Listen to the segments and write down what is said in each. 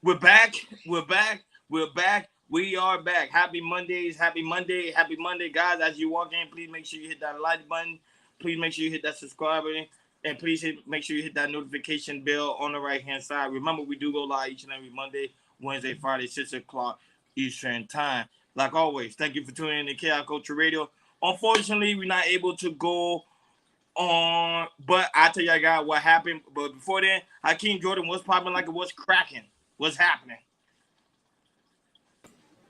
We're back. We're back. We're back. We are back. Happy Mondays. Happy Monday. Happy Monday, guys. As you walk in, please make sure you hit that like button. Please make sure you hit that subscribe button. And please make sure you hit that notification bell on the right hand side. Remember, we do go live each and every Monday, Wednesday, Friday, 6 o'clock Eastern Time. Like always, thank you for tuning in to Chaos Culture Radio. Unfortunately, we're not able to go on, but I tell you, I got what happened. But before then, Hakeem Jordan, what's popping like it was cracking? What's happening?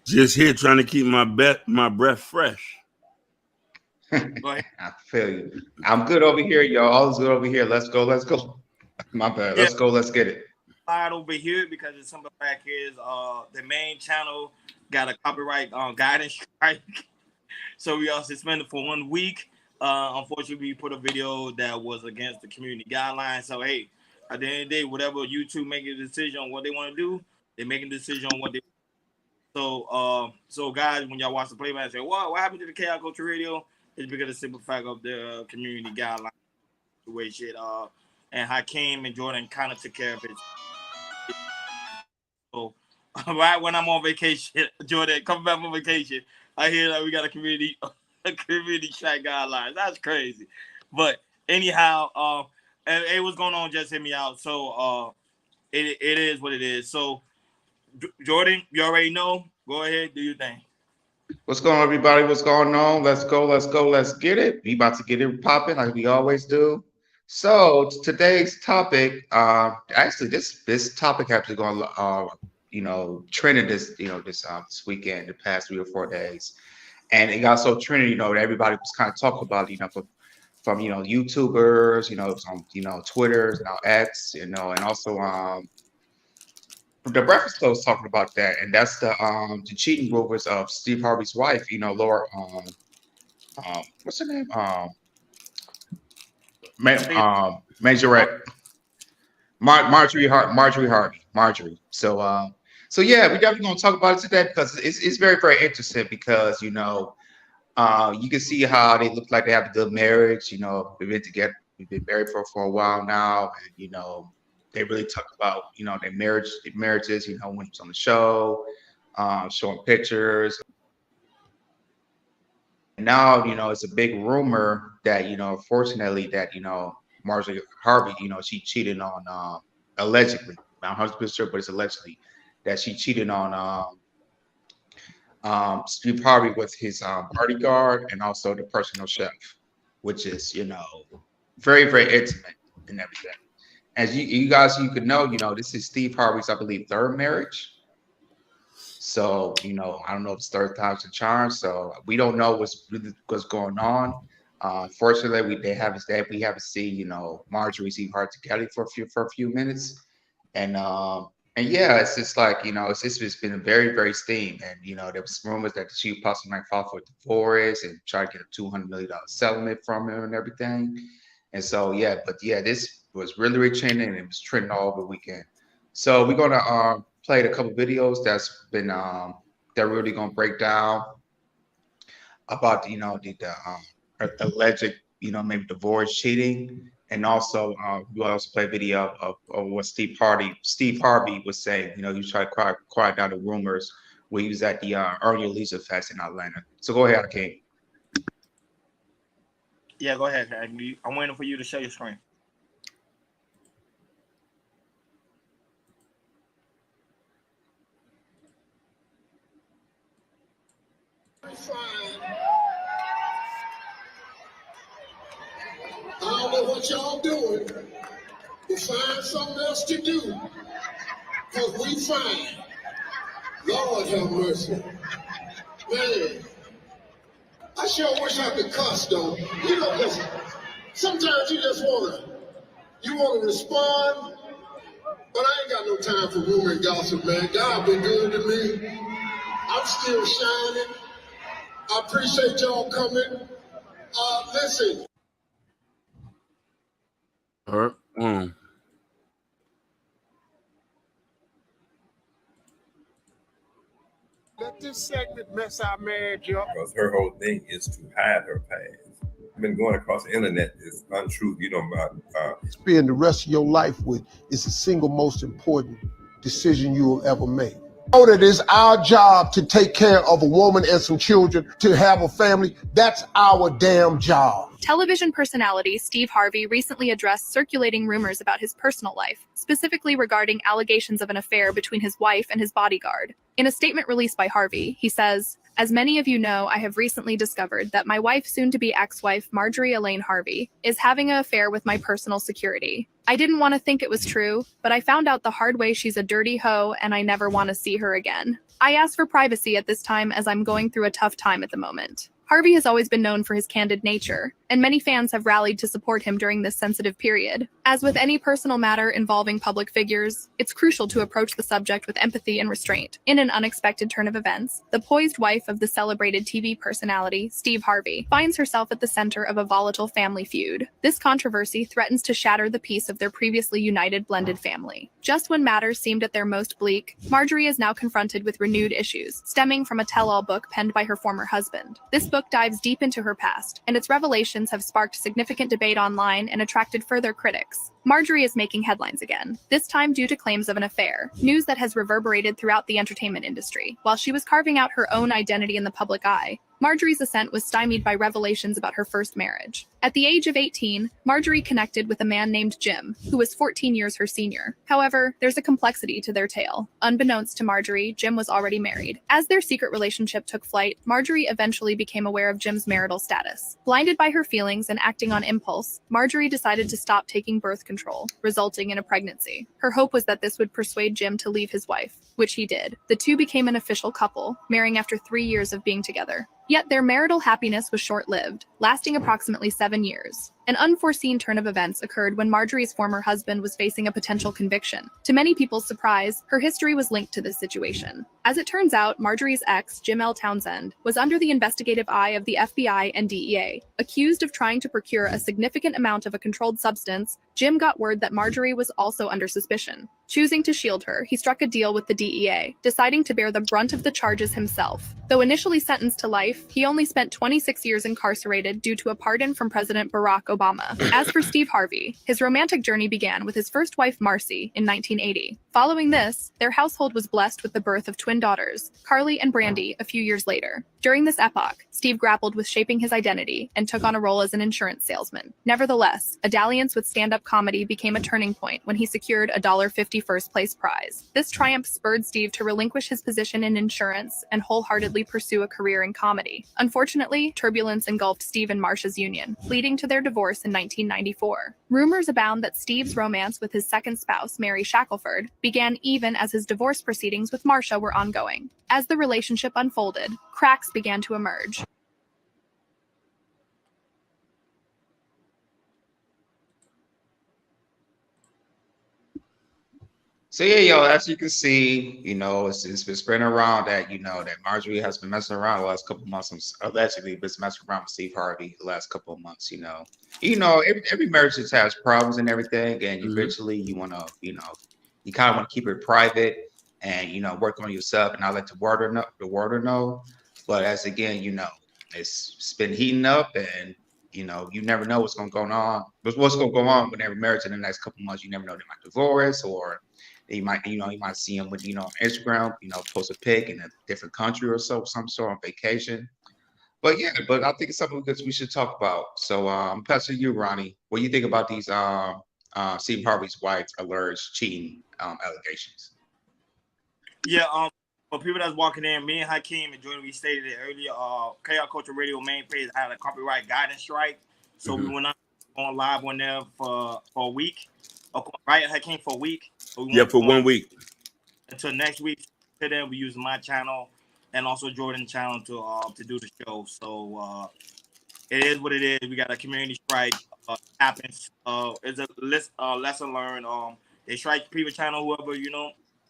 Just here trying to keep my breath fresh. Go ahead. I feel you. I'm good over here, y'all. All is good over here. Let's go. Let's go. My bad. Let's go. Let's get it. Over here because it's something back here is the main channel got a copyright guidance strike. So we are suspended for 1 week. Unfortunately, we put a video that was against the community guidelines. So hey, at the end of the day, whatever YouTube make a decision on what they want to do, they make a decision on what they. So guys, when y'all watch the playback, say, "What happened to the Chaos Culture Radio?" It's because of the simple fact of the community guidelines situation. And Hakeem and Jordan kind of took care of it. So right when I'm on vacation, Jordan, come back from vacation, I hear that we got a community chat guidelines. That's crazy. But anyhow, hey, what's going on? Just hit me out. So it is what it is. So Jordan, you already know. Go ahead, do your thing. What's going on, everybody? What's going on? Let's go. Let's go. Let's get it. We about to get it popping like we always do. So today's topic, actually, this topic actually going, trending this weekend, the past 3 or 4 days, and it got so trending, that everybody was kind of talking about, from YouTubers, on Twitter, X, and also the Breakfast Club was talking about that, and that's the cheating rumors of Steve Harvey's wife, Laura, what's her name, Majorette, Marjorie Harvey. So yeah, we definitely gonna talk about it today because it's very, very interesting because you can see how they look like they have a good marriage. We've been together, we've been married for a while now, and they really talk about their marriages. When it's on the show, showing pictures. And now it's a big rumor that unfortunately that Marjorie Harvey she cheated on allegedly. I'm not 100% sure, but it's allegedly that she cheated on Steve Harvey with his bodyguard and also the personal chef, which is very, very intimate and everything. As you guys could know, this is Steve Harvey's, I believe, 3rd marriage. So, I don't know if it's 3rd time's a charm. So we don't know what's going on. Fortunately, we haven't seen, Marjorie Steve Harvey together for a few minutes. And yeah, it's just like, it's been very, very steamed. And, there was rumors that she possibly might file for a divorce and try to get a $200 million settlement from him and everything. And so, this was really, really trending, and it was trending all over the weekend. So we're gonna play a couple videos that's been that really gonna break down about the alleged maybe divorce, cheating, and also we'll also play a video of what Steve Harvey was saying. He was trying to quiet down the rumors when he was at the Earn Your Leisure Fest in Atlanta. So go ahead, King. Yeah, go ahead. I'm waiting for you to show your screen. I don't know what y'all doing, but find something else to do, because we fine. Lord have mercy. Man, I sure wish I could cuss, though. Listen, sometimes you just want to respond, but I ain't got no time for rumor and gossip, man. God been good to me. I'm still shining. I appreciate y'all coming. Listen. Let this segment mess our marriage up. Because her whole thing is to hide her past. I've been going across the internet is untruth, about spend the rest of your life with is the single most important decision you will ever make. Know that it's our job to take care of a woman and some children, to have a family. That's our damn job. Television personality Steve Harvey recently addressed circulating rumors about his personal life, specifically regarding allegations of an affair between his wife and his bodyguard. In a statement released by Harvey, he says, "As many of you know, I have recently discovered that my wife, soon-to-be ex-wife Marjorie Elaine Harvey, is having an affair with my personal security. I didn't want to think it was true, but I found out the hard way she's a dirty hoe and I never want to see her again. I asked for privacy at this time as I'm going through a tough time at the moment." Harvey has always been known for his candid nature, and many fans have rallied to support him during this sensitive period. As with any personal matter involving public figures, it's crucial to approach the subject with empathy and restraint. In an unexpected turn of events, the poised wife of the celebrated TV personality, Steve Harvey, finds herself at the center of a volatile family feud. This controversy threatens to shatter the peace of their previously united blended family. Just when matters seemed at their most bleak, Marjorie is now confronted with renewed issues, stemming from a tell-all book penned by her former husband. This book dives deep into her past, and its revelations have sparked significant debate online and attracted further critics. Marjorie is making headlines again, this time due to claims of an affair, news that has reverberated throughout the entertainment industry. While she was carving out her own identity in the public eye, Marjorie's ascent was stymied by revelations about her first marriage. At the age of 18, Marjorie connected with a man named Jim, who was 14 years her senior. However, there's a complexity to their tale. Unbeknownst to Marjorie, Jim was already married. As their secret relationship took flight, Marjorie eventually became aware of Jim's marital status. Blinded by her feelings and acting on impulse, Marjorie decided to stop taking birth control, resulting in a pregnancy. Her hope was that this would persuade Jim to leave his wife, which he did. The two became an official couple, marrying after 3 years of being together. Yet their marital happiness was short-lived, lasting approximately 7 years. An unforeseen turn of events occurred when Marjorie's former husband was facing a potential conviction. To many people's surprise, her history was linked to this situation. As it turns out, Marjorie's ex, Jim L. Townsend, was under the investigative eye of the FBI and DEA. Accused of trying to procure a significant amount of a controlled substance, Jim got word that Marjorie was also under suspicion. Choosing to shield her, he struck a deal with the DEA, deciding to bear the brunt of the charges himself. Though initially sentenced to life, he only spent 26 years incarcerated due to a pardon from President Barack Obama. As for Steve Harvey, his romantic journey began with his first wife Marcy in 1980. Following this, their household was blessed with the birth of twin daughters, Carly and Brandy, a few years later. During this epoch, Steve grappled with shaping his identity and took on a role as an insurance salesman. Nevertheless, a dalliance with stand-up comedy became a turning point when he secured a $50 first-place prize. This triumph spurred Steve to relinquish his position in insurance and wholeheartedly pursue a career in comedy. Unfortunately, turbulence engulfed Steve and Marsha's union, leading to their divorce in 1994. Rumors abound that Steve's romance with his second spouse, Mary Shackelford, began even as his divorce proceedings with Marsha were ongoing. As the relationship unfolded, cracks began to emerge. So yeah, yo, as you can see, it's been spreading around that that Marjorie has been messing around the last couple of months. Allegedly, been messing around with Steve Harvey the last couple of months. Every marriage just has problems and everything, and eventually you want to, you kind of want to keep it private and work on yourself and not let the water know. But as again, it's been heating up, and you never know what's going to go on. What's going to go on with every marriage in the next couple of months? You never know, they might divorce, or you might see them with Instagram, post a pic in a different country or some sort of vacation. But yeah, I think it's something that we should talk about. So I'm passing to you, Ronnie. What do you think about these Steve Harvey's wife's alleged cheating allegations? Yeah, for people that's walking in, me and Hakeem and Jordan, we stated it earlier. Chaos Culture Radio main page had a copyright guidance strike, so we went on live on there for a week. Right, Hakeem, for a week. So yeah, for 1 week. Until next week. Then we use my channel and also Jordan's channel to do the show. So it is what it is. We got a community strike. Happens. It's a lesson learned. They strike people channel, whoever,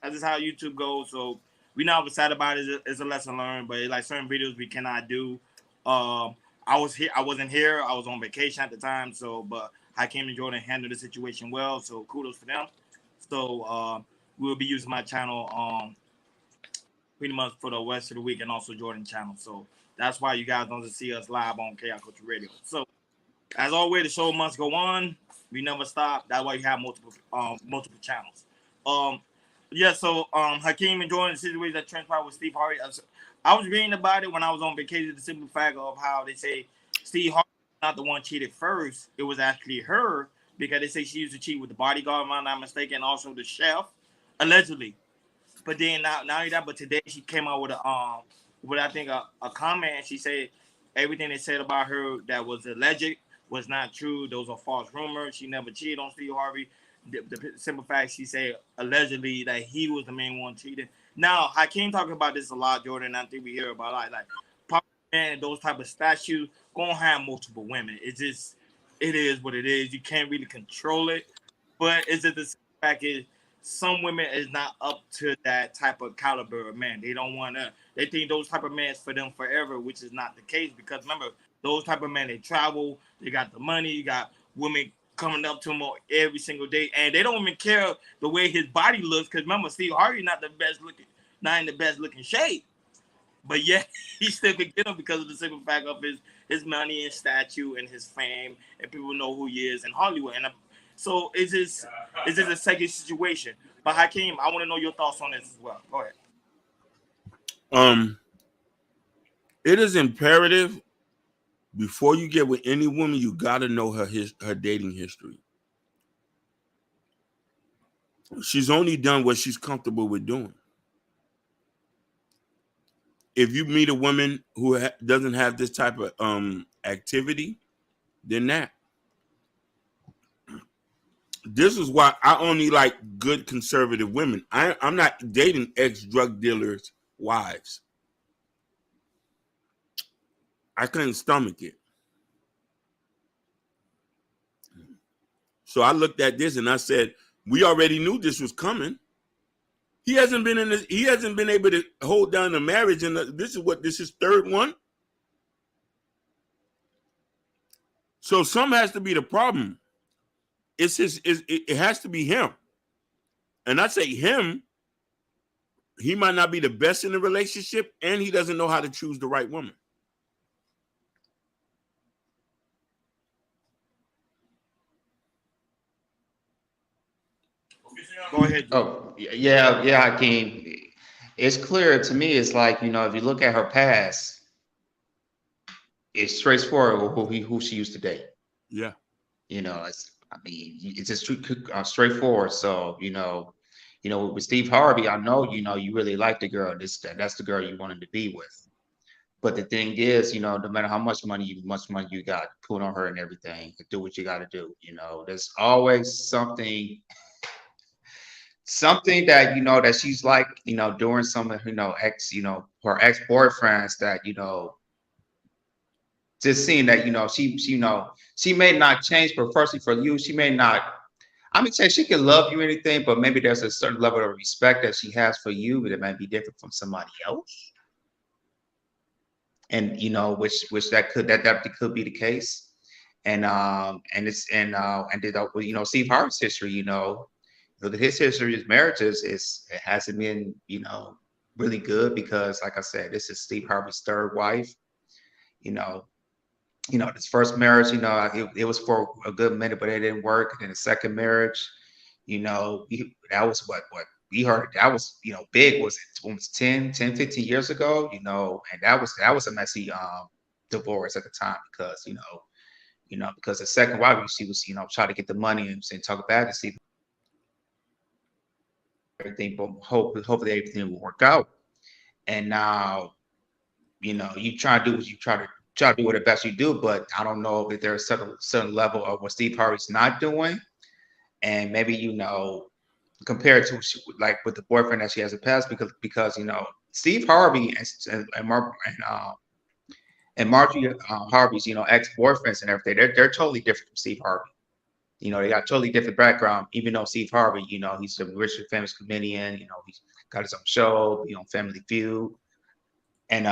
that's just how YouTube goes. So we not upset about it. It's a lesson learned, but like certain videos we cannot do. I wasn't here. I was on vacation at the time. So, but Hakeem and Jordan handled the situation well. So kudos for them. So we'll be using my channel pretty much for the rest of the week, and also Jordan's channel. So that's why you guys don't see us live on Chaos Culture Radio. So as always, the show must go on. We never stop. That's why you have multiple channels. Yeah, so Hakeem enjoying the situation that transpired with Steve Harvey. I was reading about it when I was on vacation. The simple fact of how they say Steve Harvey was not the one cheated first. It was actually her because they say she used to cheat with the bodyguard, if I'm not mistaken, and also the chef, allegedly. But then not only that, but today she came out with I think a comment. And she said everything they said about her that was alleged was not true. Those are false rumors. She never cheated on Steve Harvey. The simple fact she said allegedly that he was the main one cheating. Now Hakeem talking about this a lot, Jordan. I think we hear about like pop man those type of statues gonna have multiple women. It's just it is what it is. You can't really control it. But is it the fact is some women is not up to that type of caliber of man. They don't want to. They think those type of men for them forever, which is not the case. Because remember, those type of men they travel, they got the money, you got women coming up to him every single day, and they don't even care the way his body looks. Because remember, Steve Harvey not the best looking, not in the best looking shape, but yet he still could get him because of the simple fact of his money and statue and his fame, and people know who he is in Hollywood. And so is this a second situation? But Hakeem, I want to know your thoughts on this as well. Go ahead. It is imperative before you get with any woman, you gotta know her dating history. She's only done what she's comfortable with doing. If you meet a woman who doesn't have this type of activity, then that. This is why I only like good conservative women. I'm not dating ex-drug dealers' wives. I couldn't stomach it. So I looked at this and I said, we already knew this was coming. He hasn't been able to hold down the marriage, and this is third one. So some has to be the problem. It has to be him. And I say him, he might not be the best in the relationship, and he doesn't know how to choose the right woman. Go ahead. Oh, yeah, Hakeem. It's clear to me. It's like, if you look at her past, it's straightforward who she used to date. Yeah. It's just straightforward. So, with Steve Harvey, I know, you really like the girl. That's the girl you wanted to be with. But the thing is, no matter how much money you got, put on her and everything, do what you got to do. There's always something that that she's like, doing some of her ex-boyfriends that just seeing that she may not change, but firstly for you, she may not. I mean, say she can love you anything, but maybe there's a certain level of respect that she has for you that might be different from somebody else. And which that could be the case. And Steve Harvey's history, his history, his marriages it hasn't been, really good because, like I said, this is Steve Harvey's third wife. His first marriage, it was for a good minute, but it didn't work. And then the second marriage, that was what we heard. That was, big. Was it almost 10, 15 years ago? And that was a messy divorce at the time because, because the second wife, she was, trying to get the money and talk bad to Steve. Everything, but hopefully everything will work out. And now, you try to do what you try to do what the best you do, but I don't know if there's a certain level of what Steve Harvey's not doing, and maybe compared to like with the boyfriend that she has in the past, because Steve Harvey and Marjorie Harvey's ex-boyfriends and everything, they're totally different from Steve Harvey. They got totally different background, even though Steve Harvey, he's a rich and famous comedian, he's got his own show, Family Feud. And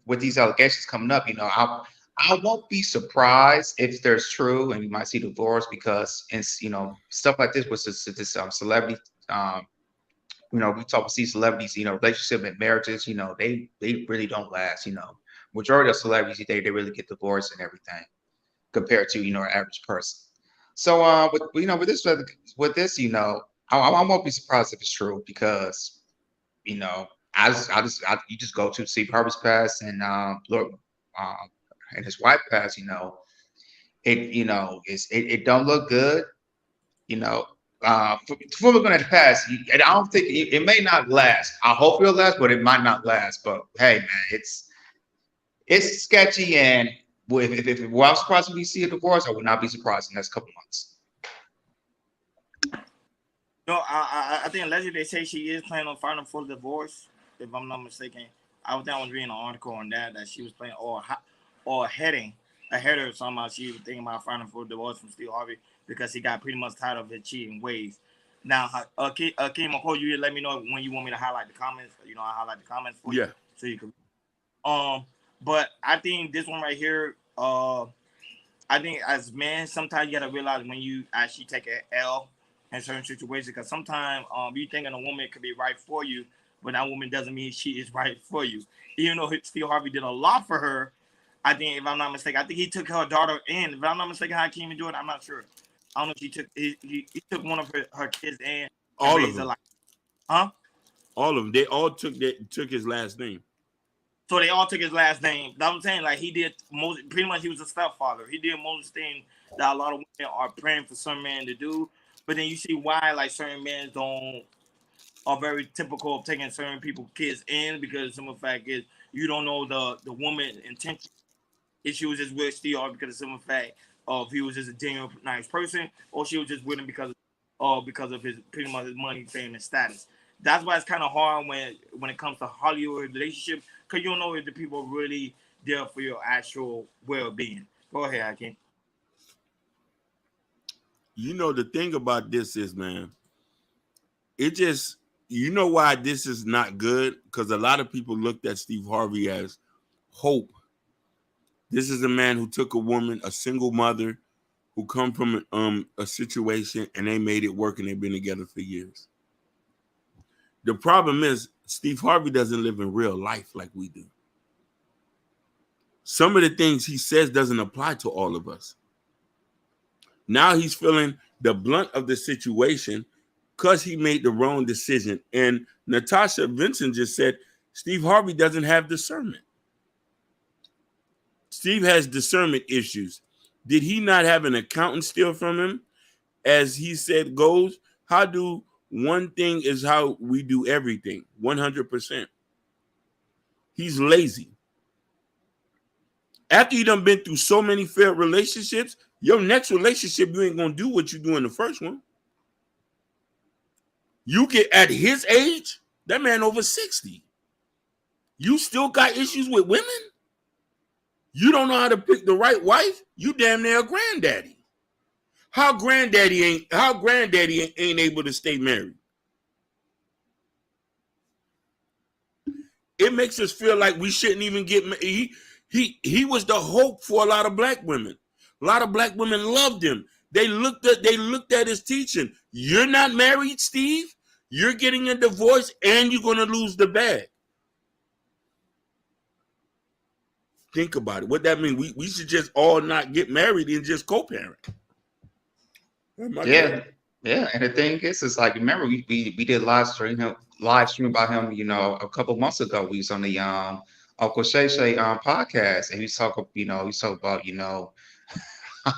with these allegations coming up, I won't be surprised if there's true and you might see divorce because it's, stuff like this was this celebrity, we talk with these celebrities, relationship and marriages, they really don't last, majority of celebrities, they really get divorced and everything compared to, an average person. So with this, I won't be surprised if it's true because you know, you just go to Steve Harvey's past and look, and his wife passed. It don't look good. You know, for looking at the past, and I don't think it may not last. I hope it'll last, but it might not last. But hey, man, it's sketchy, and if well, I'm surprised if we see a divorce, I would not be surprised in the next couple months. No, I think allegedly they say she is planning on filing for the divorce, if I'm not mistaken. I was reading an article on that she was planning or heading ahead or somehow she was thinking about filing for divorce from Steve Harvey because he got pretty much tired of his cheating ways. Now, Kim McCall, you let me know when you want me to highlight the comments. I highlight the comments for you so you can. But I think this one right here. I think as men, sometimes you gotta realize when you actually take an L in certain situations, because sometimes you thinking a woman could be right for you, but that woman doesn't mean she is right for you. Even though Steve Harvey did a lot for her, I think if I'm not mistaken, I think he took her daughter in. If I'm not mistaken, how Kim do it, I'm not sure. I don't know if he took one of her kids in. All of them. Huh? All of them. They all took his last name. So they all took his last name. That's what I'm saying. Like he did pretty much he was a stepfather. He did most things that a lot of women are praying for some men to do. But then you see why like certain men are very typical of taking certain people's kids in, because some of the fact is you don't know the woman's intention. If she was just with Steve Harvey because of some fact of he was just a genuine nice person, or she was just with him because of his pretty much his money, fame, and status. That's why it's kind of hard when it comes to Hollywood relationship, because you don't know if the people are really there for your actual well-being. Go ahead, Hakeem. The thing about this is, man, it just, why this is not good? Because a lot of people looked at Steve Harvey as hope. This is a man who took a woman, a single mother, who come from a situation, and they made it work, and they've been together for years. The problem is Steve Harvey doesn't live in real life like we do. Some of the things he says doesn't apply to all of us. Now he's feeling the blunt of the situation because he made the wrong decision. And Natasha Vincent just said Steve Harvey doesn't have discernment. Steve has discernment issues. Did he not have an accountant steal from him? As he said goes, how do one thing is how we do everything, 100%. He's lazy. After you done been through so many failed relationships, your next relationship, you ain't going to do what you do in the first one. You get at his age, that man over 60. You still got issues with women? You don't know how to pick the right wife? You damn near a granddaddy. How granddaddy ain't able to stay married? It makes us feel like we shouldn't even get married. He was the hope for a lot of black women. A lot of black women loved him. They looked at his teaching. You're not married, Steve. You're getting a divorce and you're going to lose the bag. Think about it. What that mean? We should just all not get married and just co-parent. Yeah. And the thing is, it's like, remember we did live stream about him, a couple months ago. We was on the Uncle Shay Shay podcast, and he was talking, he about,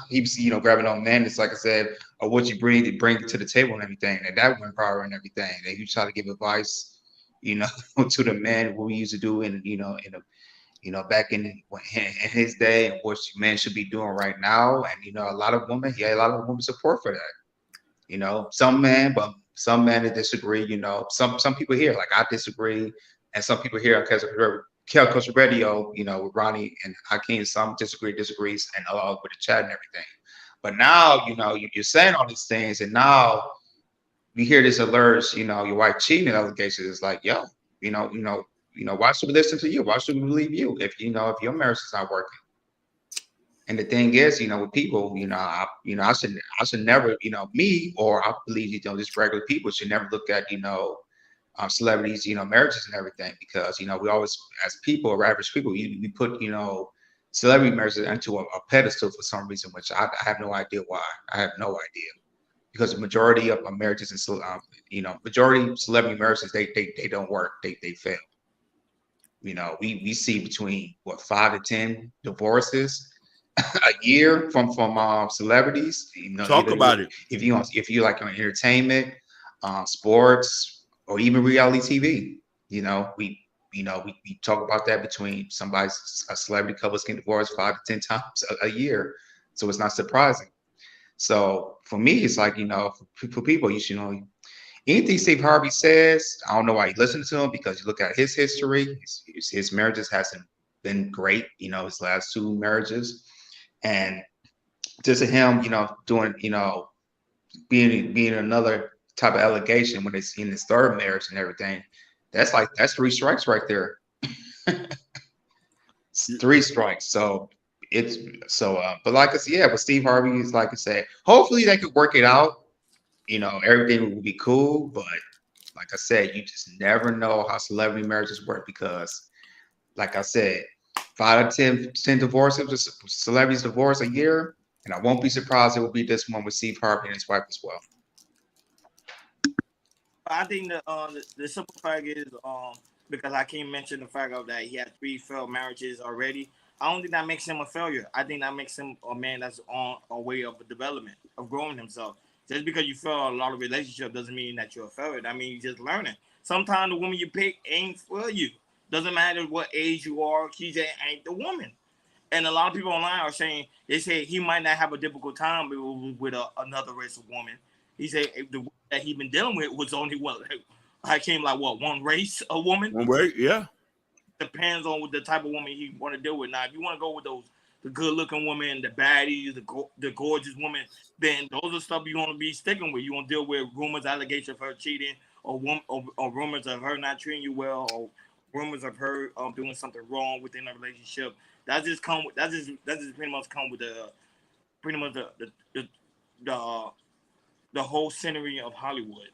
he was, grabbing on men. It's like I said, or what you bring to the table and everything, and that went power and everything. And he try to give advice, to the men, what we used to do back in his day, and what men should be doing right now. And a lot of women support for that. Some men that disagree. Some people here, like I disagree, and some people here on Culture Radio, with Ronnie and Hakeem, some disagrees, and along with the chat and everything. But now, you're saying all these things, and now you hear this alert, your wife cheating allegations. It's like, yo, why should we listen to you? Why should we believe you if your marriage is not working? And the thing is, with people, I should never, me, or I believe, just regular people should never look at, celebrities, marriages and everything, because, we always, as people or average people, we put, celebrity marriages into a pedestal for some reason, which I have no idea why. I have no idea, because the majority of marriages and majority of celebrity marriages, they don't work. They fail. We see between 5 to 10 divorces a year from celebrities. Talk about it. If you like on entertainment, sports, or even reality TV. We talk about that between a celebrity couples getting divorced 5 to 10 times a year, so it's not surprising. So for me, it's like, for people, you should know anything Steve Harvey says. I don't know why you listen to him, because you look at his history, his marriages hasn't been great. His last 2 marriages, and just him, doing, being another type of allegation when it's in his 3rd marriage and everything. That's 3 strikes right there. 3 strikes. So but like I said, but Steve Harvey is, like I said, hopefully they could work it out. Everything will be cool, but like I said, you just never know how celebrity marriages work, because, like I said, 5 to 10 divorces, celebrities divorce a year, and I won't be surprised it will be this one with Steve Harvey and his wife as well. I think the simple fact is, because I can't mention the fact of that he had 3 failed marriages already. I don't think that makes him a failure. I think that makes him a man that's on a way of development, of growing himself. Just because you fail a lot of relationships doesn't mean that you're a failure. That means you're just learning. Sometimes the woman you pick ain't for you. Doesn't matter what age you are, she just ain't the woman. And a lot of people online are saying, they say he might not have a difficult time with another race of woman. He said the woman that he been dealing with was only one race of woman. One way, yeah. Depends on what the type of woman he want to deal with. Now, if you want to go with the good-looking woman, the baddies, the gorgeous woman, then those are stuff you want to be sticking with. You want to deal with rumors, allegations of her cheating, or rumors of her not treating you well, or rumors of her doing something wrong within a relationship. That just pretty much come with the whole scenery of Hollywood.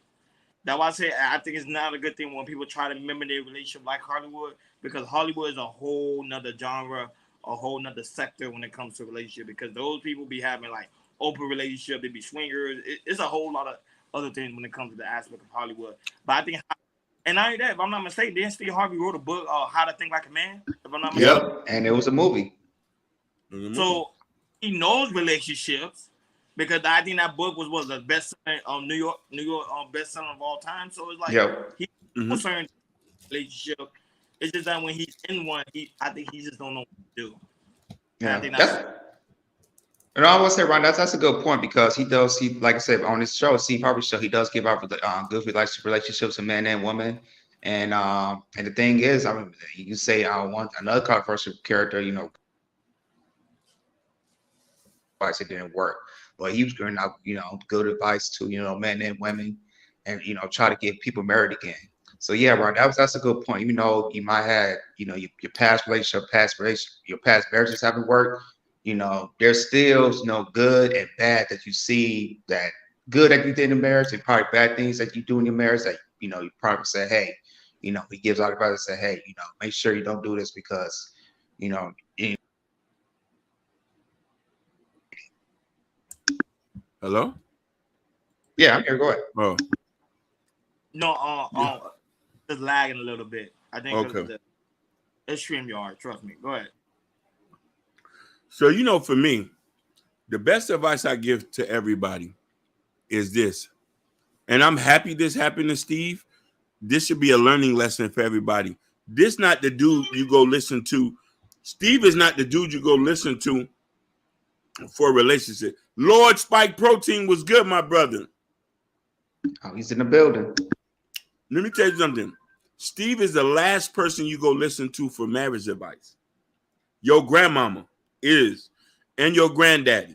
That's why I say I think it's not a good thing when people try to mimic their relationship like Hollywood, because Hollywood is a whole nother genre, a whole nother sector when it comes to relationship, because those people be having like open relationship, they be swingers. It's a whole lot of other things when it comes to the aspect of Hollywood. But I think, and not only that, if I'm not mistaken, didn't Steve Harvey wrote a book, How to Think Like a Man? If I'm not mistaken. Yep, and it was a movie. So he knows relationships, because I think that book was the best New York bestseller of all time. So it's like he's concerned relationship. It's just that when he's in one, I think he just don't know what to do. Yeah, I think and I will say, Ron, that's a good point, because he like I said, on his show, Steve Harvey show, he does give out good relationships with men and women. And the thing is, I mean, you say I want another controversial character, advice, it didn't work, but he was giving out, good advice to, men and women, and try to get people married again. So yeah, Ron, that's a good point. You might have, your past relationship, your past marriages haven't worked. There's still, good and bad that you see, that good that you did in marriage, and probably bad things that you do in your marriage that, you probably say, hey, he gives out advice and say, hey, make sure you don't do this, because, Hello? Yeah, I'm here. Go ahead. Oh. No, just lagging a little bit. I think okay. It's StreamYard. Trust me. Go ahead. So, for me, the best advice I give to everybody is this. And I'm happy this happened to Steve. This should be a learning lesson for everybody. This not the dude you go listen to. Steve is not the dude you go listen to for a relationship. Lord Spike Protein was good, my brother. Oh, he's in the building. Let me tell you something. Steve is the last person you go listen to for marriage advice. Your grandmama is, and your granddaddy.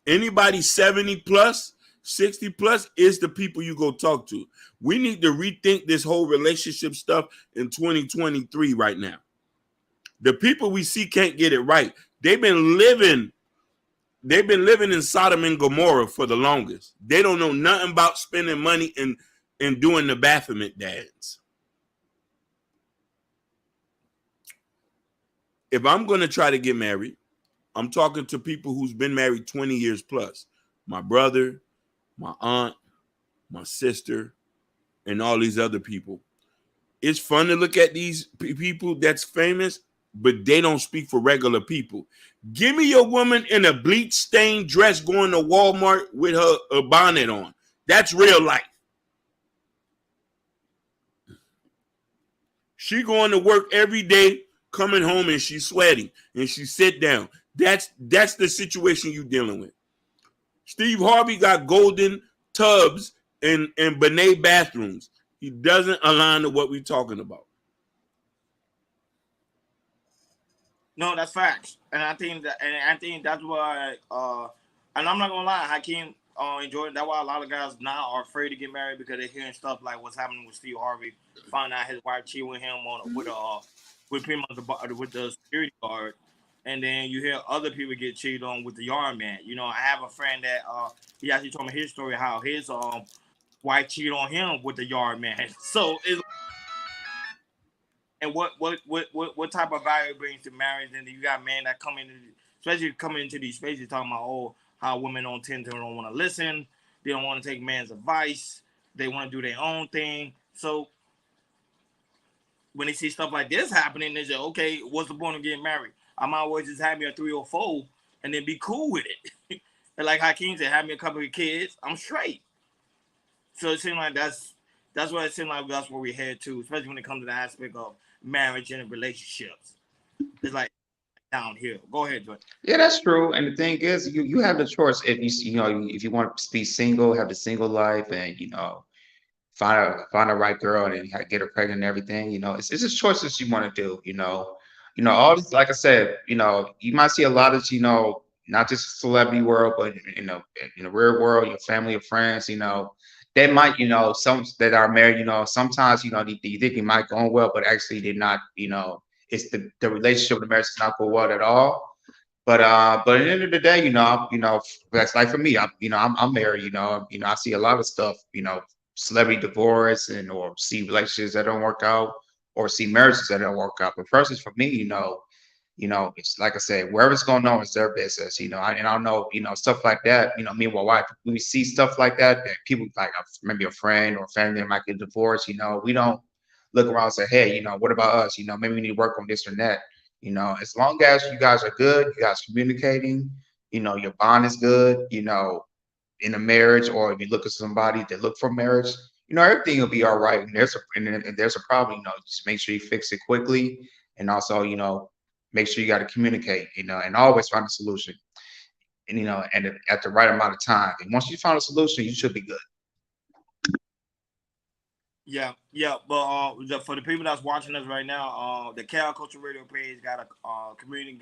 Anybody 70 plus, 60 plus is the people you go talk to. We need to rethink this whole relationship stuff in 2023 right now. The people we see can't get it right. They've been living in Sodom and Gomorrah for the longest. They don't know nothing about spending money and doing the Baphomet dance. if I'm going to try to get married, I'm talking to people who's been married 20 years plus. My brother, my aunt, my sister, and all these other people. It's fun to look at these people that's famous, but they don't speak for regular people. Give me your woman in a bleach stained dress going to Walmart with her bonnet on. That's real life. She going to work every day, coming home and she's sweating and she sit down. That's the situation you're dealing with. Steve Harvey got golden tubs and Benet bathrooms. He doesn't align to what we're talking about. No, that's facts, and I think that's why. And I'm not gonna lie, Hakeem enjoyed. That's why a lot of guys now are afraid to get married because they're hearing stuff like what's happening with Steve Harvey. Found out his wife cheated with him with pretty much with the security guard, and then you hear other people get cheated on with the yard man. You know, I have a friend that he actually told me his story how his wife cheated on him with the yard man. So it's and what type of value it brings to marriage? And you got men that come into, especially coming into these spaces talking about how women don't want to listen, they don't want to take man's advice, they want to do their own thing. So when they see stuff like this happening, they say, okay, what's the point of getting married? I might always just have me a 3 or 4 and then be cool with it. And like Hakeem said, have me a couple of kids, I'm straight. So it seems like that's what it seems like that's where we head to, especially when it comes to the aspect of marriage and relationships. It's like downhill. Go ahead, Joy. Yeah, that's true. And the thing is, you have the choice if if you want to be single, have the single life, and find a right girl and get her pregnant and everything. It's just choices you want to do. All this, like I said, you might see a lot of not just celebrity world, but in the real world, your family, your friends, they might, some that are married, sometimes, you think it might go on well, but actually they're not, it's the relationship, the marriage is not going well at all. But at the end of the day, that's like for me, I'm married, I see a lot of stuff, celebrity divorce or see relationships that don't work out or see marriages that don't work out. But personally, for me, it's like I said, wherever's going on is their business, and I know, stuff like that, me and my wife, when we see stuff like that, people like maybe a friend or family that might get divorced, we don't look around and say, hey, what about us? Maybe we need to work on this or that. As long as you guys are good, you guys communicating, your bond is good, in a marriage, or if you look at somebody that look for marriage, everything will be all right. And there's a problem, just make sure you fix it quickly. And also, make sure you got to communicate, and always find a solution, and at the right amount of time. And once you find a solution, you should be good. Yeah. But for the people that's watching us right now, the Cal Culture Radio page got a community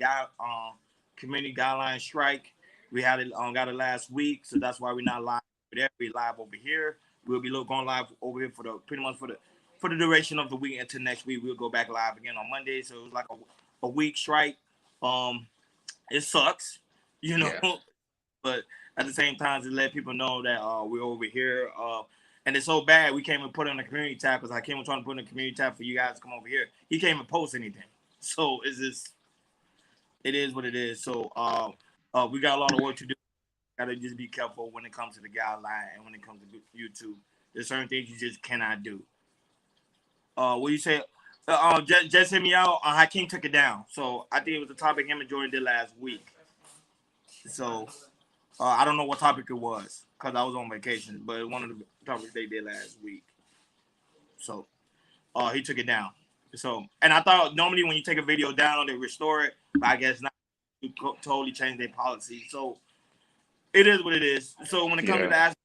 guideline strike. We had it got it last week, so that's why we're not live over there. We're live over here. We'll be going live over here for the duration of the week until next week. We'll go back live again on Monday. So it was like a week strike. It sucks, Yeah. but at the same time, to let people know that we're over here. And it's so bad we can't even put it on the community tab because I came and trying to put in the community tab for you guys to come over here. He can't even post anything. So it is what it is. So we got a lot of work to do. Gotta just be careful when it comes to the guideline and when it comes to YouTube. There's certain things you just cannot do. What you say? Just hit me out. Hakeem took it down. So I think it was the topic him and Jordan did last week. So I don't know what topic it was because I was on vacation, but it was one of the topics they did last week. So he took it down. So, and I thought normally when you take a video down, they restore it, but I guess not. You totally change their policy. So it is what it is. So when it comes to the aspect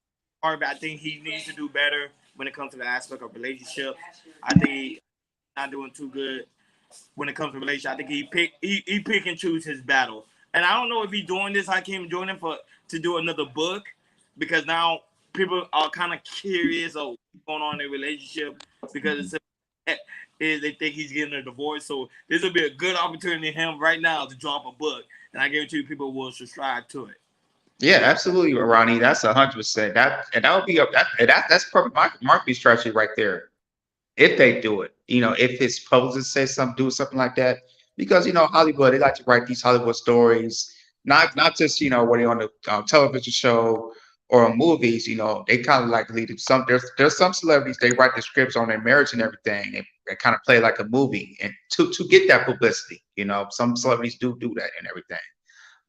of Harvey, I think he needs to do better when it comes to the aspect of relationships. I think he's not doing too good when it comes to relationships. I think he pick and choose his battle. And I don't know if he's doing this. I came joining to do another book because now people are kind of curious of what's going on in their relationship because they think he's getting a divorce. So this will be a good opportunity for him right now to drop a book, and I guarantee you people will subscribe to it. Yeah, absolutely, Ronnie. That's 100%. That would be that's perfect marketing strategy right there. If they do it, if his publicist says do something like that, because Hollywood, they like to write these Hollywood stories, not just when they're on the television show or movies. They kind of like lead to some. There's some celebrities, they write the scripts on their marriage and everything, and they kind of play like a movie, and to get that publicity. Some celebrities do that and everything.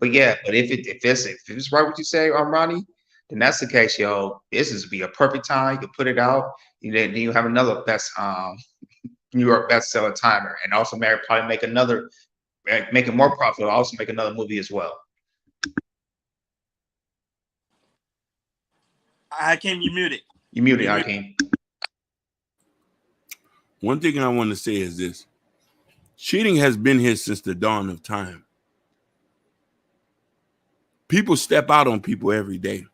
But yeah, but if it's right what you say, Ronnie, then that's the case, yo. This is be a perfect time. You can put it out. Then you have another best New York bestseller timer, and also probably make it more profitable. Also make another movie as well. Hakeem, you muted. You muted, Hakeem. One thing I want to say is this: cheating has been here since the dawn of time. People step out on people every day.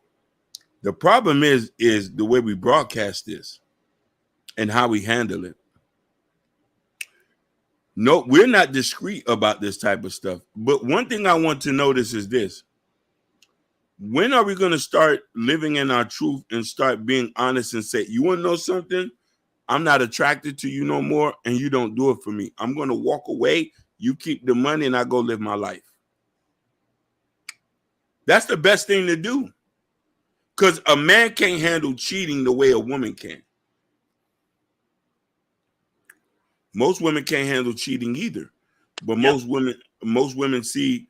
The problem is the way we broadcast this and how we handle it. No, we're not discreet about this type of stuff. But one thing I want to notice is this: when are we going to start living in our truth and start being honest and say, you want to know something? I'm not attracted to you no more, and you don't do it for me. I'm going to walk away. You keep the money, and I go live my life. That's the best thing to do. Because a man can't handle cheating the way a woman can. Most women can't handle cheating either. But most women see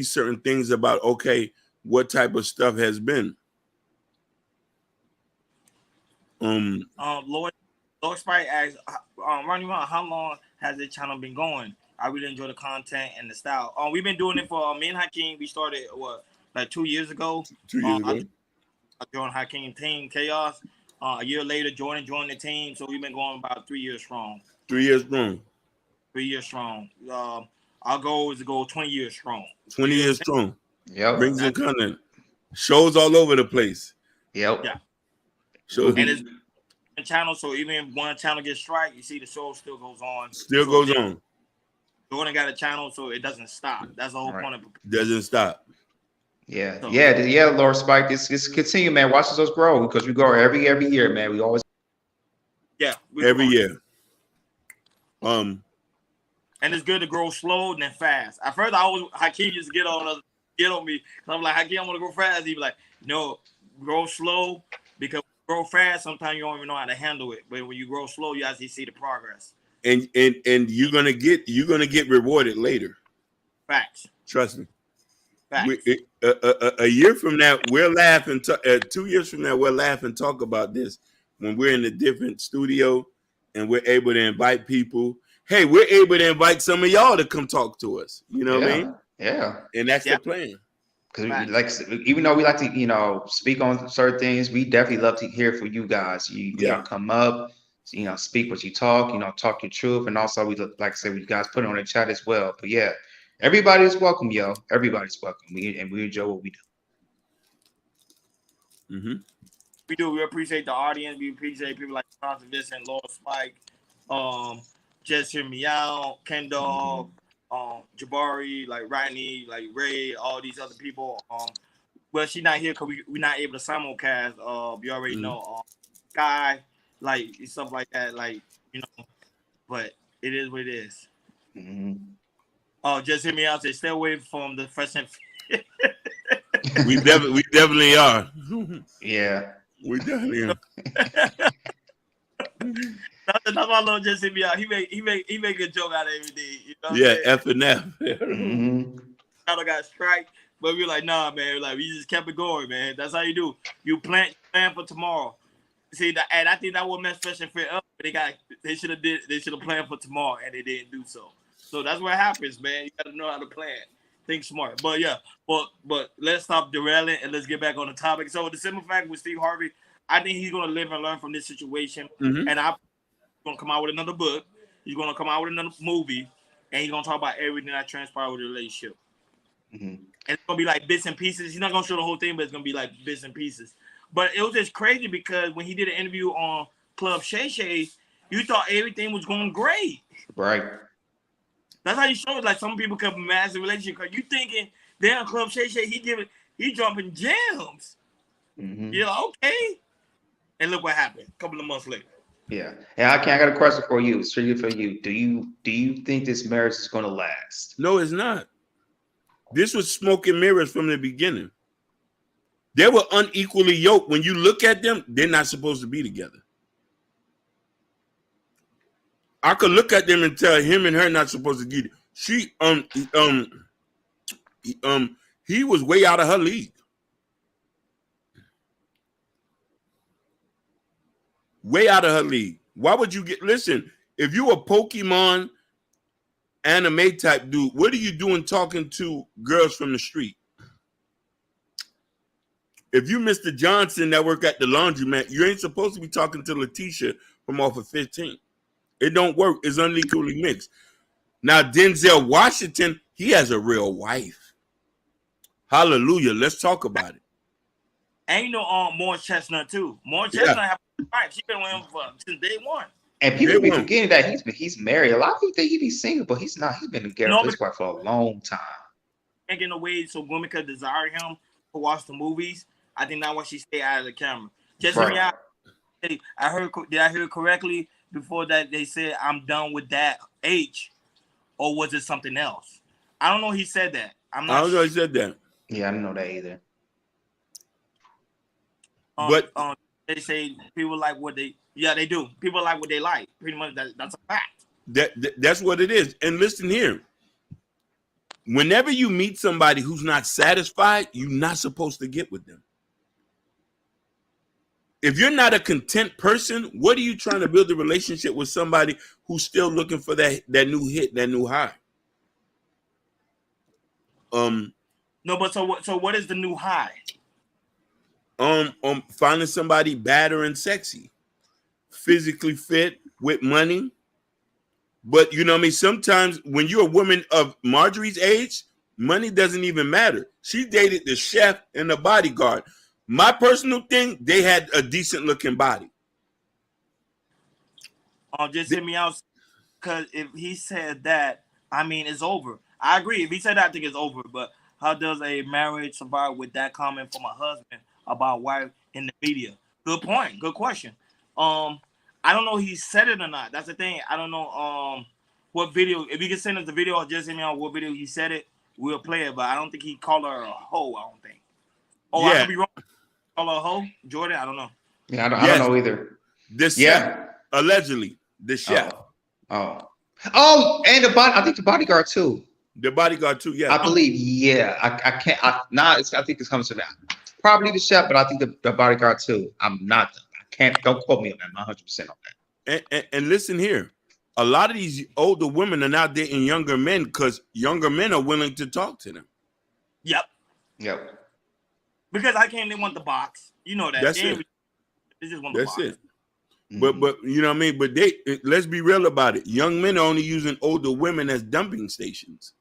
certain things about, okay, what type of stuff has been. Lord Sprite asked, Ronnie, how long has this channel been going? I really enjoy the content and the style. We've been doing it for me and Hakeem. We started like 2 years ago. 2 years ago. I joined Hakeem Team Chaos. A year later, Jordan joined the team. So we've been going about 3 years strong. 3 years strong. 3 years strong. Our goal is to go 20 years strong. 20 years strong. Yep. Brings in content. Shows all over the place. Yep. Yeah. Shows. And it's a channel, so even if one channel gets strike, you see the show still goes on. Still goes on. Jordan got a channel, so it doesn't stop. That's the whole point of it. Doesn't stop. Yeah. So, yeah, Lord Spike. This continue, man. Watch us grow, because we grow every year, man. We always every year. And it's good to grow slow and then fast. At first, Hakeem used to get on me. I'm like, Hakeem, I want to go fast. He'd be like, no, grow slow, because grow fast, sometimes you don't even know how to handle it. But when you grow slow, you actually see the progress. And you're gonna get rewarded later. Facts. Trust me. Facts. A year from now, we'll laugh and 2 years from now, we'll laugh and talk about this when we're in a different studio and we're able to invite people. Hey, we're able to invite some of y'all to come talk to us. You know what I mean? Yeah. And that's the plan. Because even though we like to, speak on certain things, we definitely love to hear from you guys. You come up, speak what you talk, talk your truth. And also, we look, like I said, we guys put it on the chat as well. But yeah, everybody's welcome, yo. Everybody's welcome. We enjoy what we do. Mm-hmm. We do. We appreciate the audience. We appreciate people like Jonathan Vincent, Lord Spike, Just Hear Me Out, Ken Dog, Jabari, like Rodney, like Ray, all these other people. Well, she's not here because we're not able to simulcast. You already know, Sky, like stuff like that, like But it is what it is. Mm-hmm. Just Hear Me Out. Say, stay away from the Fresh and we definitely are. Yeah, we definitely are. That's why I love Just Hear Me Out. He make a joke out of everything. F and F. I got strike, but we're like, nah, man. Like, we just kept it going, man. That's how you do. You plan for tomorrow. See that, and I think that what messed Fresh and Fit up. They should have planned for tomorrow, and they didn't do so. So that's what happens, man. You got to know how to plan. Think smart. But yeah, but let's stop derailing and let's get back on the topic. So the simple fact with Steve Harvey, I think he's gonna live and learn from this situation, and I'm gonna come out with another book. He's gonna come out with another movie, and he's gonna talk about everything that transpired with the relationship. And it's gonna be like bits and pieces. He's not gonna show the whole thing, but it's gonna be like bits and pieces. But it was just crazy because when he did an interview on Club Shay Shay, you thought everything was going great. Right. That's how you show it. Like some people come from massive relationship because you thinking damn Club Shay Shay, he dropping gems. You're like, okay. And look what happened a couple of months later. Yeah. And I got a question for you. Strictly for you. Do you think this marriage is going to last? No, it's not. This was smoke and mirrors from the beginning. They were unequally yoked. When you look at them, they're not supposed to be together. I could look at them and tell him and her not supposed to get it. He was way out of her league. Way out of her league. Why would you listen, if you a Pokemon anime type dude, what are you doing talking to girls from the street? If you Mr. Johnson that work at the laundromat, you ain't supposed to be talking to Letitia from off of 15. It don't work. It's unequally mixed. Now, Denzel Washington, he has a real wife. Hallelujah. Let's talk about it. And you know, Morris Chestnut too. Morris Chestnut have a wife. She's been with him since day one. And people be forgetting that he's married. A lot of people think he be single, but he's not. He's been together with his wife for a long time. Taking away so women could desire him to watch the movies. I think that's why she stay out of the camera. Just right. Did I hear correctly before that they said I'm done with that H, or was it something else? I don't know. He said that. I don't know. He said that. Yeah, I don't know that either. But they say people like what they. Yeah, they do. People like what they like. Pretty much that's a fact. That's what it is. And listen here. Whenever you meet somebody who's not satisfied, you're not supposed to get with them. If you're not a content person, what are you trying to build a relationship with somebody who's still looking for that new hit, that new high? No, but so what is the new high? Finding somebody badder and sexy, physically fit with money. But you know what I mean? Sometimes when you're a woman of Marjorie's age, money doesn't even matter. She dated the chef and the bodyguard. My personal thing, they had a decent looking body. Just hit me out, because if he said that, I mean, it's over. I agree. If he said that, I think it's over. But how does a marriage survive with that comment from a husband about wife in the media? Good point. Good question. I don't know if he said it or not. That's the thing. I don't know what video. If you can send us the video or just hit me out what video he said it, we'll play it. But I don't think he called her a hoe. I don't think. Oh, yeah. I could be wrong. Call her a hoe, Jordan. I don't know. Yeah, I don't know either. Allegedly the chef. Oh, and I think the bodyguard too. The bodyguard too. Yeah, I believe. Yeah, I can't. I think it's coming to that. Probably the chef, but I think the bodyguard too. I'm not. Don't quote me on that. I'm not 100% on that. And listen here, a lot of these older women are now dating younger men because younger men are willing to talk to them. Yep. Because they want the box. You know that. That's it. They just want the box. That's it. Mm-hmm. But you know what I mean? But let's be real about it. Young men are only using older women as dumping stations.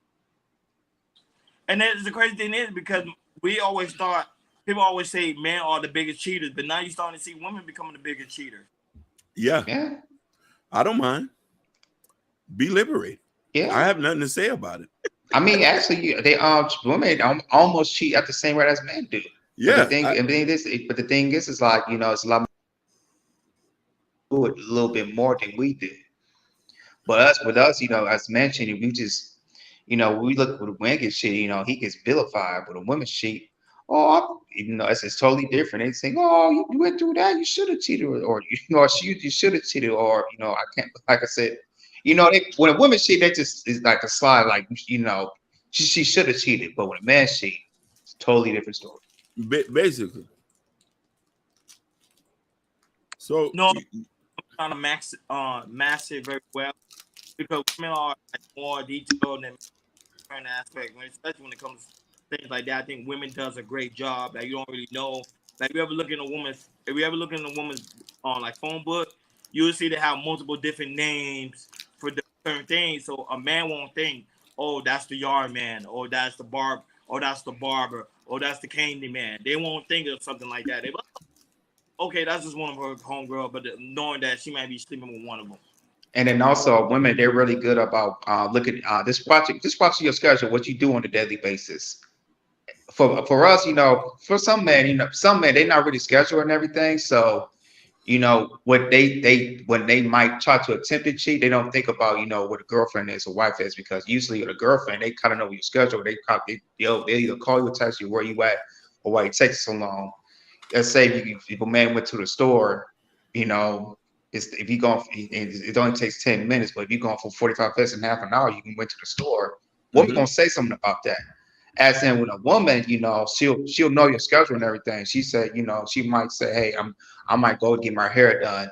And the crazy thing is, because we always thought, people always say men are the biggest cheaters, but now you're starting to see women becoming the biggest cheaters. Yeah. I don't mind. Be liberated. Yeah. I have nothing to say about it. I mean, actually, women almost cheat at the same rate as men do. Yeah. But the thing is like, you know, it's a lot more, a little bit more than we do. But with us, you know, as mentioned, we just, you know, we look with a man gets cheated, you know, he gets vilified, but a woman cheat. Oh, you know, it's totally different. They say, "Oh, you went through that. You should have cheated, or you know, you should have cheated, or you know, I can't." Like I said, you know, when a woman cheat, that just is like a slide. Like, you know, she should have cheated, but when a man cheat, it's a totally different story. Basically. So no, I'm trying to mass it very well, because women are more detailed than certain aspect, especially when it comes to things like that. I think women does a great job. Like, you don't really know. Like, if you ever look in a woman's like phone book, you'll see they have multiple different names for certain things. So a man won't think, oh, that's the yard man, or that's the barber, or that's the candy man. They won't think of something like that. They like, okay, that's just one of her homegirl, but knowing that she might be sleeping with one of them. And then also, women, they're really good about looking this watching your schedule, what you do on a daily basis. For us, you know, for some men, they're not really scheduled and everything. So you know, what they when they might try to attempt to cheat, they don't think about, you know, what a girlfriend is or wife is, because usually with a girlfriend, they kind of know your schedule. They either call you or text you where you at or why it takes so long. Let's say if a man went to the store, you know, if you go, it only takes 10 minutes, but if you're going for 45 minutes and half an hour, you can went to the store. What you gonna say something about that? As in with a woman, you know, she'll know your schedule and everything. She said, you know, she might say, hey, I might go get my hair done.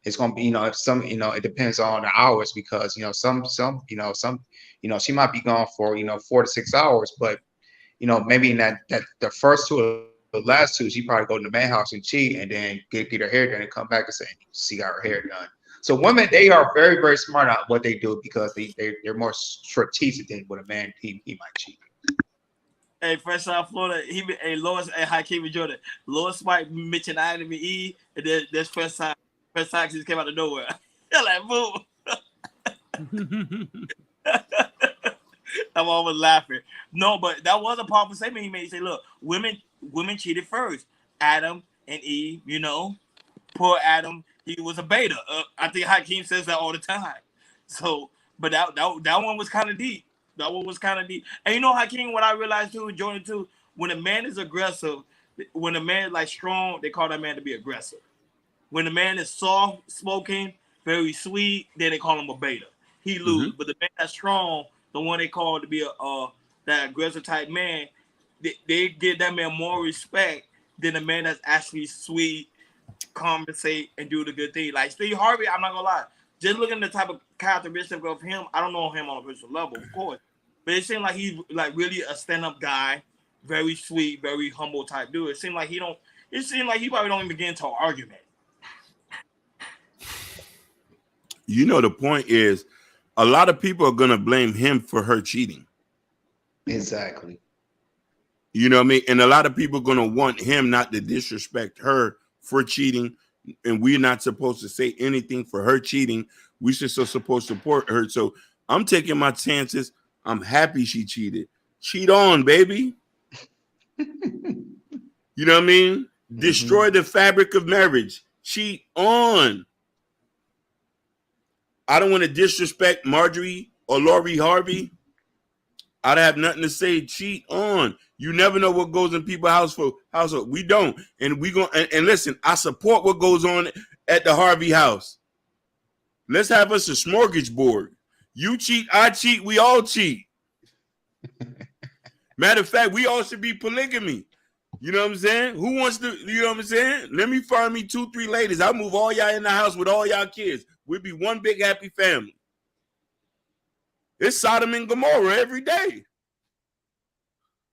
It's gonna be, you know, if some, you know, it depends on the hours, because you know, she might be gone for, you know, 4 to 6 hours, but you know, maybe in that the first two or the last two, she probably go to the man house and cheat, and then get her hair done and come back and say she got her hair done. So women, they are very, very smart at what they do, because they're more strategic than what a man he might cheat. Hey, fresh out of Florida, Lois, Hakeem and Jordan. Lois White mentioned Adam and Eve, and then this first time just came out of nowhere. You're like, boom. I'm always laughing. No, but that was a powerful statement he made. He said, look, women cheated first. Adam and Eve, you know. Poor Adam, he was a beta. I think Hakeem says that all the time. So, but that one was kind of deep. That one was kind of deep. And you know, Hakeem, what I realized too, Jordan too, when a man is aggressive, when a man is like strong, they call that man to be aggressive. When a man is soft spoken, very sweet, then they call him a beta. He lose. But the man that's strong, the one they call to be that aggressive type man, they give that man more respect than a man that's actually sweet, compensate, and do the good thing. Like Steve Harvey, I'm not gonna lie. Just looking at the type of characteristic of him, I don't know him on a personal level, of course. But it seemed like he's like really a stand-up guy, very sweet, very humble type dude. It seemed like he probably don't even get into an argument. You know, the point is, a lot of people are gonna blame him for her cheating. Exactly. You know what I mean? And a lot of people are gonna want him not to disrespect her for cheating, and we're not supposed to say anything for her cheating. We should so supposed to support her. So I'm taking my chances. I'm happy she cheated. Cheat on, baby. You know what I mean? Destroy the fabric of marriage. Cheat on. I don't want to disrespect Marjorie or Lori Harvey. I don't have nothing to say. Cheat on. You never know what goes in people's household. We don't. And we go and listen, I support what goes on at the Harvey house. Let's have us a smorgasbord. You cheat, I cheat, we all cheat. Matter of fact, we all should be polygamy. You know what I'm saying? Who wants to, you know what I'm saying? Let me find me 2-3 ladies. I'll move all y'all in the house with all y'all kids. We'll be one big happy family. It's Sodom and Gomorrah every day.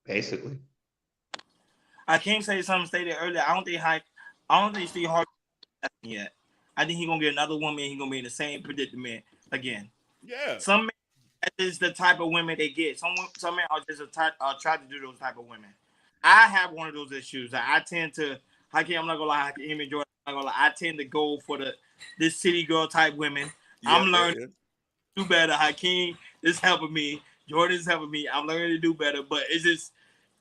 Basically. I can't say something stated earlier. I don't think Steve Harvey yet. I think he's gonna get another woman. He's gonna be in the same predicament again. Yeah. Some men, that is the type of women they get. Some men are just try to do those type of women. I have one of those issues. I tend to. I'm not gonna lie. I'm not gonna lie. I tend to go for this city girl type women. Yeah, I'm learning to do better. Hakeem is helping me. Jordan is helping me. I'm learning to do better. But it's just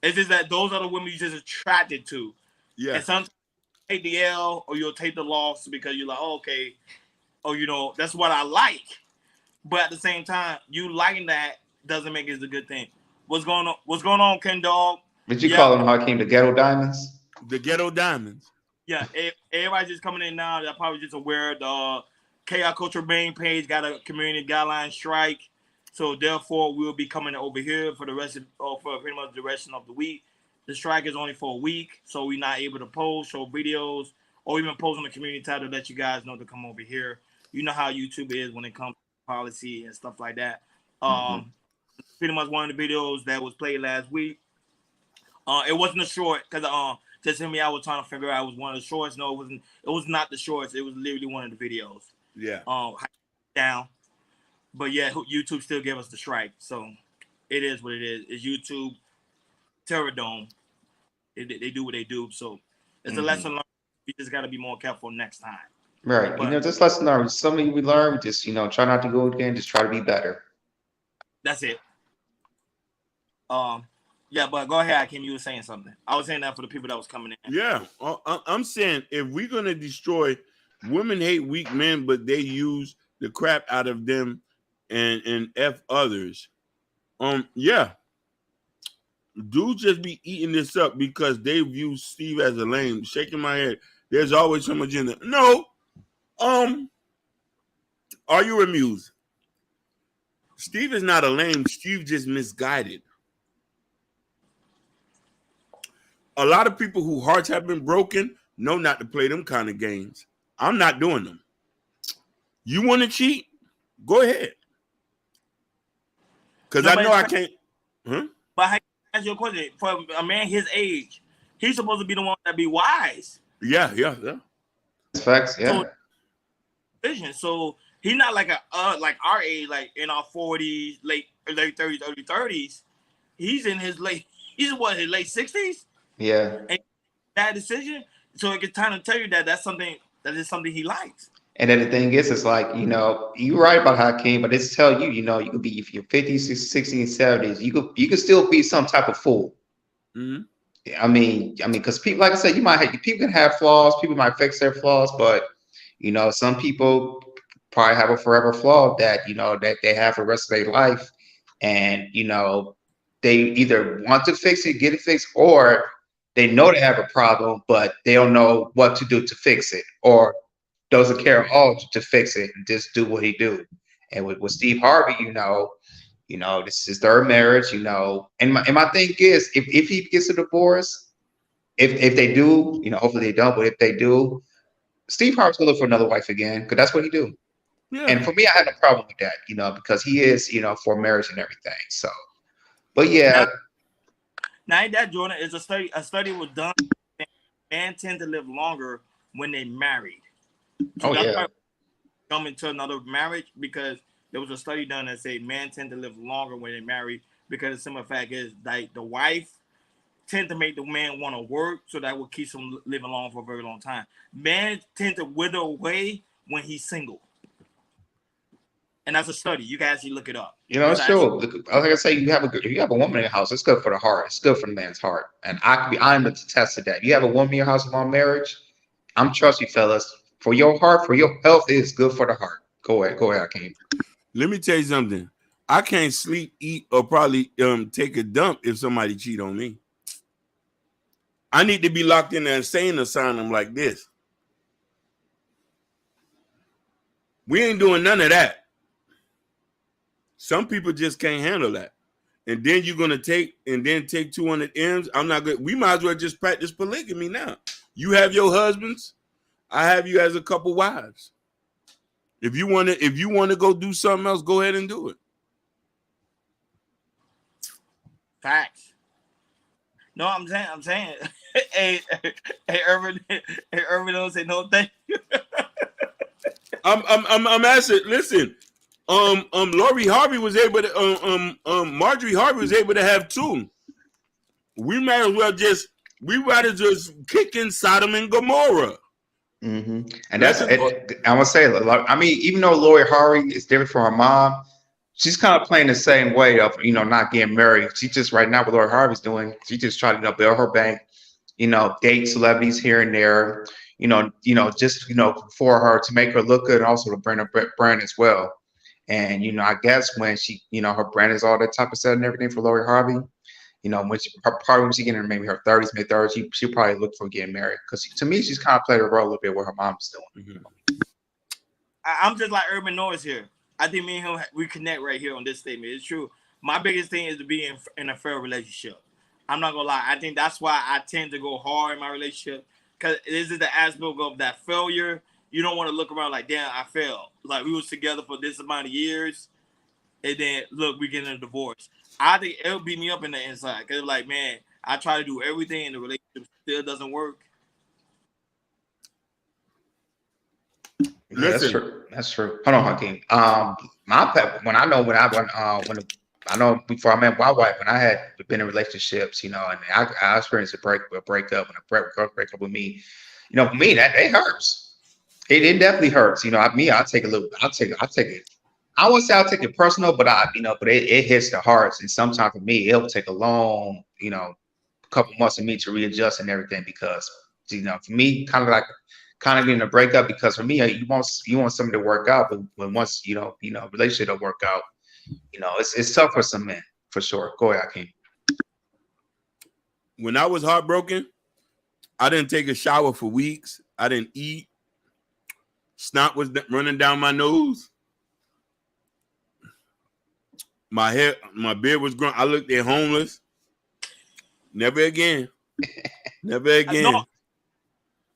that those are the women you're just attracted to. Yeah. And sometimes you take the L or you'll take the loss because you're like, oh, okay, or you know, that's what I like. But at the same time, you liking that doesn't make it a good thing. What's going on, Ken Dog? Did you call them, Hakeem, the ghetto diamonds? The ghetto diamonds. Yeah, everybody's just coming in now. They're probably just aware the Chaos Culture main page got a community guideline strike. So therefore, we'll be coming over here for for pretty much the rest of the week. The strike is only for a week, so we're not able to post, show videos, or even post on the community tab to let you guys know to come over here. You know how YouTube is when it comes to policy and stuff like that. Pretty much one of the videos that was played last week. It wasn't a short because just me, I was trying to figure out it was one of the shorts. No, it wasn't. It was not the shorts. It was literally one of the videos. Yeah. Down. But yeah, YouTube still gave us the strike, so it is what it is. It's YouTube, Terror Dome. They do what they do, so it's a lesson learned. We just got to be more careful next time. Right. But, just lesson learned. Something we learned. Just try not to go again. Just try to be better. That's it. Yeah, but go ahead, Hakeem. You were saying something. I was saying that for the people that was coming in. Yeah, I'm saying if we're gonna destroy Women hate weak men, but they use the crap out of them and F others. Yeah. Dudes just be eating this up because they view Steve as a lame. Shaking my head. There's always so much in there. No. Are you amused? Steve is not a lame. Steve just misguided. A lot of people whose hearts have been broken know not to play them kind of games. I'm not doing them. You want to cheat? Go ahead. Because I know I can't. Huh? But I ask you a question. For a man his age, he's supposed to be the one that be wise. Yeah. That's facts. Yeah. So he's not like like our age, like in our 40s, late 30s, early 30s. He's in his late. He's what, his late 60s. Yeah. And that decision. So it can kind of tell you that that's something that is something he likes. And then the thing is, it's like, you're right about Hakeem, but it's tell you, you could be, if you're 50s, 60s, 70s, you could still be some type of fool. Mm-hmm. I mean, because people, like I said, people can have flaws, people might fix their flaws, but some people probably have a forever flaw that that they have for the rest of their life, and they either want to fix it, get it fixed, or they know they have a problem, but they don't know what to do to fix it, or doesn't care at all to fix it and just do what he do. And with Steve Harvey, this is his third marriage, and my thing is, if he gets a divorce, if they do, hopefully they don't, but if they do, Steve Harvey's gonna look for another wife again, because that's what he do. Yeah. And for me, I had no problem with that, because he is, for marriage and everything. So, but yeah. Now ain't that, Jordan? Is a study was done. Men tend to live longer when they married. So come into another marriage, because there was a study done that said men tend to live longer when they marry, because the simple fact is, like, the wife tend to make the man want to work, so that will keep him living long for a very long time. Men tend to wither away when he's single. And that's a study. You can actually look it up. It's true. Like I say, if you have a woman in your house, it's good for the heart. It's good for the man's heart. And I'm attest to that. You have a woman in your house long marriage, I'm trust you, fellas. For your heart, for your health, it's good for the heart. Go ahead, Hakeem. Let me tell you something. I can't sleep, eat, or probably take a dump if somebody cheat on me. I need to be locked in an insane asylum like this. We ain't doing none of that. Some people just can't handle that. And then you're gonna take 200 M's. I'm not good. We might as well just practice polygamy now. You have your husbands, I have you as a couple wives. If you wanna go do something else, go ahead and do it. Facts. No, I'm saying. hey, Irvin don't say no thank you. I'm asking. Listen, Lori Harvey was able to. Marjorie Harvey was able to have two. We might as well just kick in Sodom and Gomorrah. Mm-hmm. And that's it. I want to say, I mean, even though Lori Harvey is different from her mom, she's kind of playing the same way of not getting married. She just right now what Lori Harvey's doing, she just trying to build her bank, date celebrities here and there, just for her to make her look good and also to bring her brand as well. And I guess when she her brand is all that type of stuff and everything for Lori Harvey, when she get in maybe her 30s, mid-30s, she'll probably look for getting married, because to me she's kind of played a role a little bit what her mom's doing. Mm-hmm. I'm just like Urban Noise here. I think me and him, we connect right here on this statement. It's true. My biggest thing is to be in a fair relationship. I'm not gonna lie. I think that's why I tend to go hard in my relationship, because this is the aspect of that failure. You don't want to look around like, damn, I failed. Like, we was together for this amount of years, and then look, we getting a divorce. I think it'll beat me up in the inside, because like, man, I try to do everything and the relationship still doesn't work. Yeah, that's true. That's true. Hold on, Hakeem. Before I met my wife, when I had been in relationships, and I experienced a breakup and a breakup with me, for me that it hurts. It definitely hurts. I take it. I won't say I'll take it personal, but it hits the hearts. And sometimes for me, it'll take a long, couple months of me to readjust and everything, because, for me, kind of like kind of getting a breakup? Because for me, you want somebody to work out, but when once relationship don't work out, it's tough for some men for sure. Go ahead, Hakeem. When I was heartbroken, I didn't take a shower for weeks. I didn't eat. Snot was running down my nose. My beard was growing. I looked at homeless. Never again. Never again. No,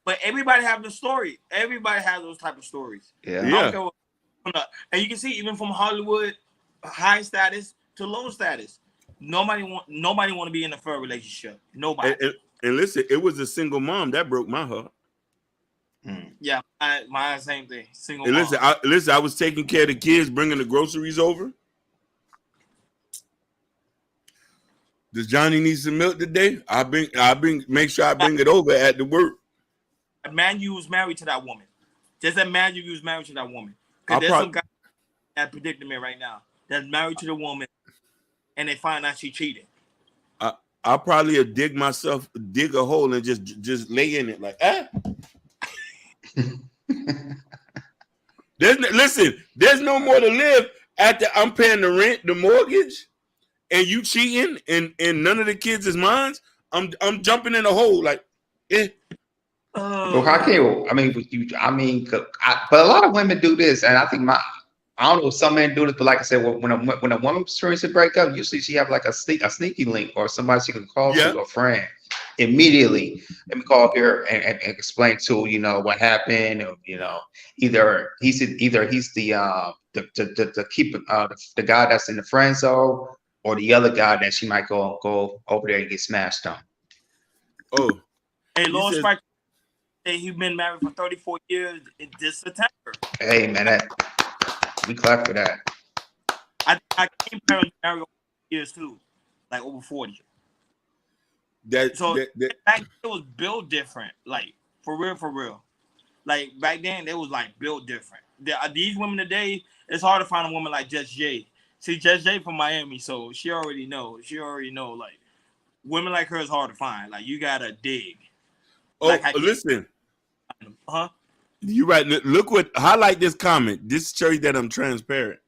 but everybody have the story. Everybody has those type of stories. Yeah. And you can see even from Hollywood, high status to low status, nobody want to be in a fair relationship. Nobody. And listen, it was a single mom that broke my heart. Yeah, my same thing. Single and mom. Listen, I was taking care of the kids, bringing the groceries over. Does Johnny need some milk today? Make sure I bring it over at the work. A man you was married to that woman. Just imagine you was married to that woman. Because there's some guy at predicament right now that's married to the woman, and they find out she cheated. I'll probably dig a hole and just lay in it like There's no more to live after I'm paying the rent, the mortgage, and you cheating, and none of the kids is mine. I'm jumping in a hole like, Well, Hakeem, but a lot of women do this, and I think I don't know if some men do this, but like I said, when a woman experiences a breakup, usually she have like a sneaky link or somebody she can call to a friend immediately. Let me call up here and explain to what happened. Or, either he's the guy that's in the friend zone, or the other guy that she might go over there and get smashed on. Oh, hey, Lord Strike, he's been married for 34 years this September. Hey, man, we clap for that. I came married over years too, like over 40. Back then it was built different, like for real. Like back then it was like built different. These women today, it's hard to find a woman like Just Jay. See, Just Jay from Miami, so she already know. Like women like her is hard to find. Like you gotta dig. Oh, listen. You're right. Look highlight this comment. This shows you that I'm transparent.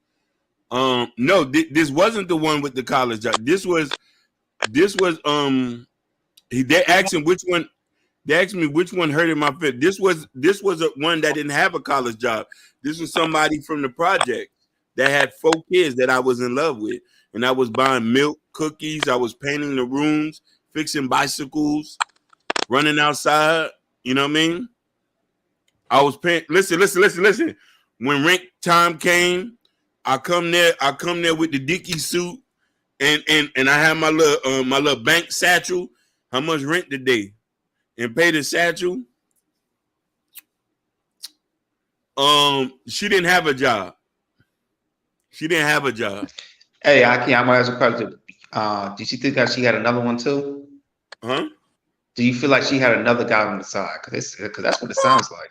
No, this wasn't the one with the college job. This was they asked him which one. They asked me which one hurted my fit. This was one that didn't have a college job. This was somebody from the project that had 4 kids that I was in love with, and I was buying milk, cookies. I was painting the rooms, fixing bicycles, running outside. You know what I mean? I was paying. Listen. When rent time came, I come there with the Dickie suit, and I have my little bank satchel. How much rent today? And pay the satchel. She didn't have a job. Hey, I'm gonna ask a question. Did she think that she had another one too? Huh? Do you feel like she had another guy on the side? Because that's what it sounds like.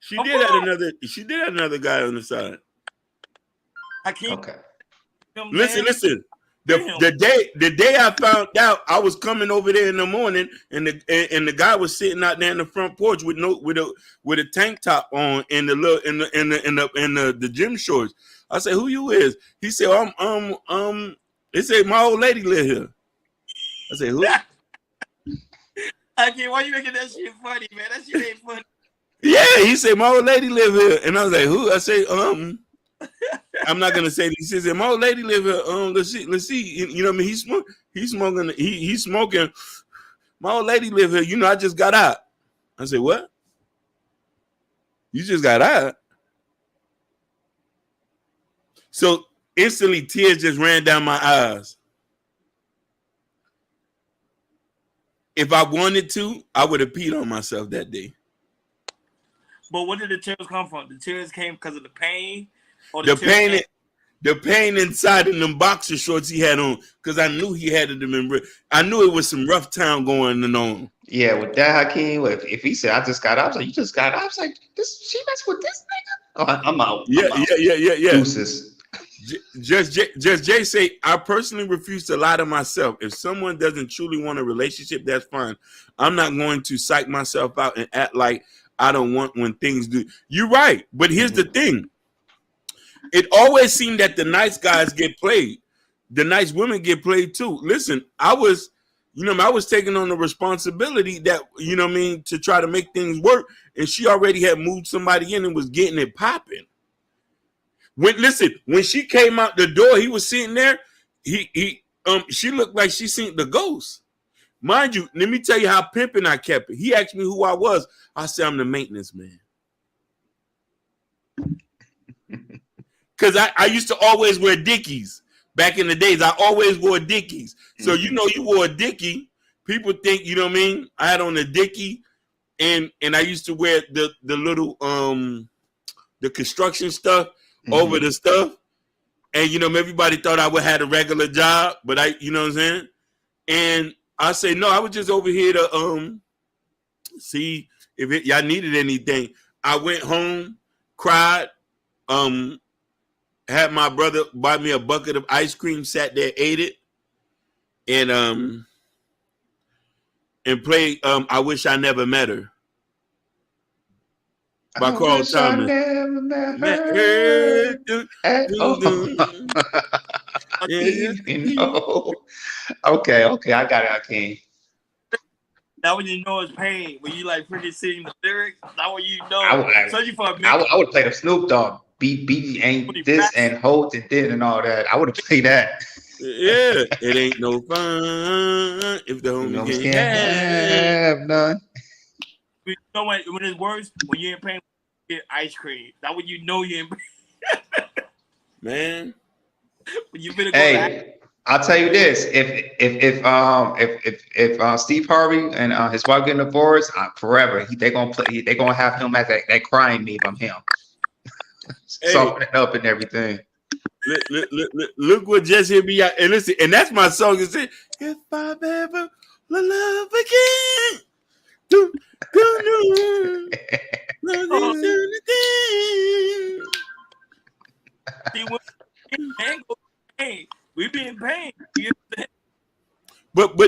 She did have another guy on the side. Okay. Listen. The day I found out, I was coming over there in the morning, and the guy was sitting out there in the front porch with a tank top on and the gym shorts. I said, "Who you is?" He said, He said, "My old lady live here." I said, "Who?" Okay, why you making that shit funny, man? That shit ain't funny. Yeah, he said, "My old lady live here," and I was like, "Who?" I say, I'm not gonna say this. He said, "My old lady live here." Let's see. You know what I mean? He's smoking. My old lady live here. I just got out. I said, "What? You just got out?" So instantly, tears just ran down my eyes. If I wanted to, I would have peed on myself that day. But where did the tears come from? The tears came because of the pain? Or the pain inside in them boxer shorts he had on, because I knew he had them in. I knew it was some rough time going on. Yeah, with that, Hakeem, if he said, "I just got out," I was like, "You just got out?" I was like, she messed with this nigga? Oh, I'm out. Yeah. Deuces. Just Jay say, "I personally refuse to lie to myself. If someone doesn't truly want a relationship, that's fine. I'm not going to psych myself out and act like I don't want when things do. You're right, but here's the thing. It always seemed that the nice guys get played. The nice women get played too. Listen, I was taking on the responsibility that, to try to make things work. And she already had moved somebody in and was getting it popping. When she came out the door, he was sitting there. She looked like she seen the ghost. Mind you, let me tell you how pimping I kept it. He asked me who I was. I said, I'm the maintenance man. Because I used to always wear Dickies. Back in the days, I always wore Dickies. So, you wore a Dickie. People think, I had on a Dickie, and I used to wear the little the construction stuff over the stuff. And everybody thought I would have a regular job, but you know what I'm saying? And I say, no, I was just over here to see if y'all needed anything. I went home, cried, had my brother buy me a bucket of ice cream, sat there, ate it, and played I Wish I Never Met Her by Carl Thomas. I never met her. Okay, I got it, King. That when you know it's pain, when you like freaking sing the lyrics, that when you know. I would play the Snoop Dogg. Beat ain't this and hold and did and all that. I would have played that. Yeah, it ain't no fun if the homies can't have none. You know when it's worse, when you're in pain, you get ice cream. That when you know you're in pain. Man. When you better go I'll tell you this: if Steve Harvey and his wife get divorced, forever they're gonna have him as that crying meme of him. Softening up and everything. Look what just hit me out. And listen, and that's my song. It said, if I've ever love again. We be in pain. But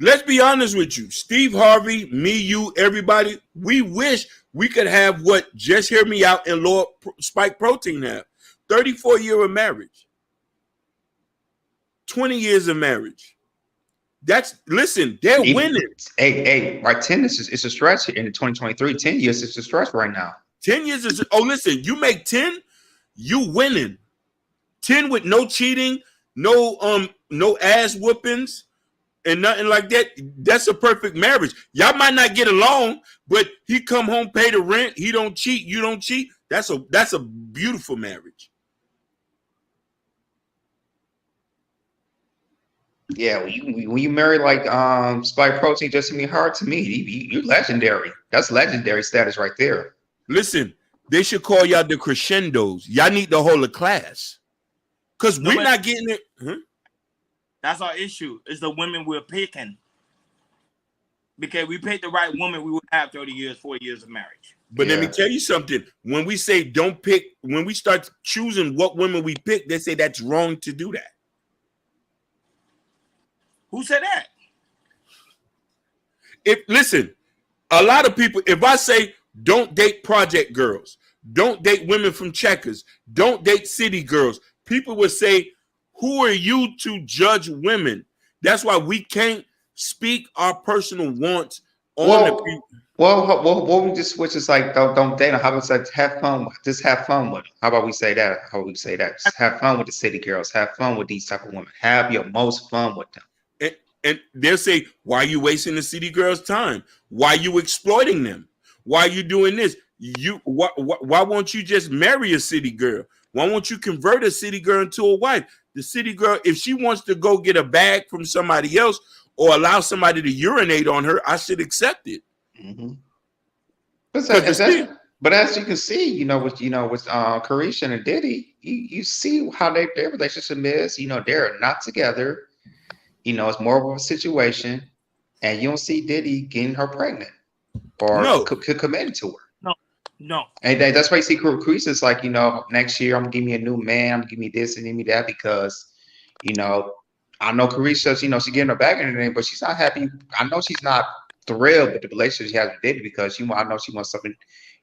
let's be honest with you. Steve Harvey, me, you, everybody, we wish we could have what Just Hear Me Out and Lord Spike Protein have. 34 years of marriage. 20 years of marriage. They're winning. Hey, right, 10 is a stretch in 2023. 10 years is a stretch right now. 10 years is, listen, you make 10, you winning. 10 with no cheating, no ass whoopings, and nothing like that. That's a perfect marriage. Y'all might not get along, but he come home, pay the rent. He don't cheat. You don't cheat. That's a beautiful marriage. Yeah, when you marry like Spike Protein, just to me hard to me. You're legendary. That's legendary status right there. Listen, they should call y'all the crescendos. Y'all need to hold a class. Because we're not getting it. Huh? That's our issue. Is the women we're picking. Because we picked the right woman, we would have 30 years, 40 years of marriage. But let me tell you something. When we say don't pick, when we start choosing what women we pick, they say that's wrong to do that. Who said that? Listen, a lot of people, if I say don't date project girls, don't date women from Checkers, don't date city girls, people would say, who are you to judge women? That's why we can't speak our personal wants on the people. Well, we just switch. It's like don't date them. How about like have fun? Just have fun with them. How about we say that? Just have fun with the city girls. Have fun with these type of women. Have your most fun with them. And they'll say, why are you wasting the city girls' time? Why are you exploiting them? Why are you doing this? Why won't you just marry a city girl? Why won't you convert a city girl into a wife? The city girl, if she wants to go get a bag from somebody else or allow somebody to urinate on her, I should accept it. Mm-hmm. But as you can see, with Carisha and Diddy, you see how their relationship is. They're not together. It's more of a situation, and you don't see Diddy getting her pregnant or committing to her. No. And that's why you see Carisha's like, next year I'm gonna give me a new man, I'm gonna give me this and give me that because, I know Carisha, she's getting her back in the name, but she's not happy. I know she's not thrilled with the relationship she has with Diddy because I know she wants something,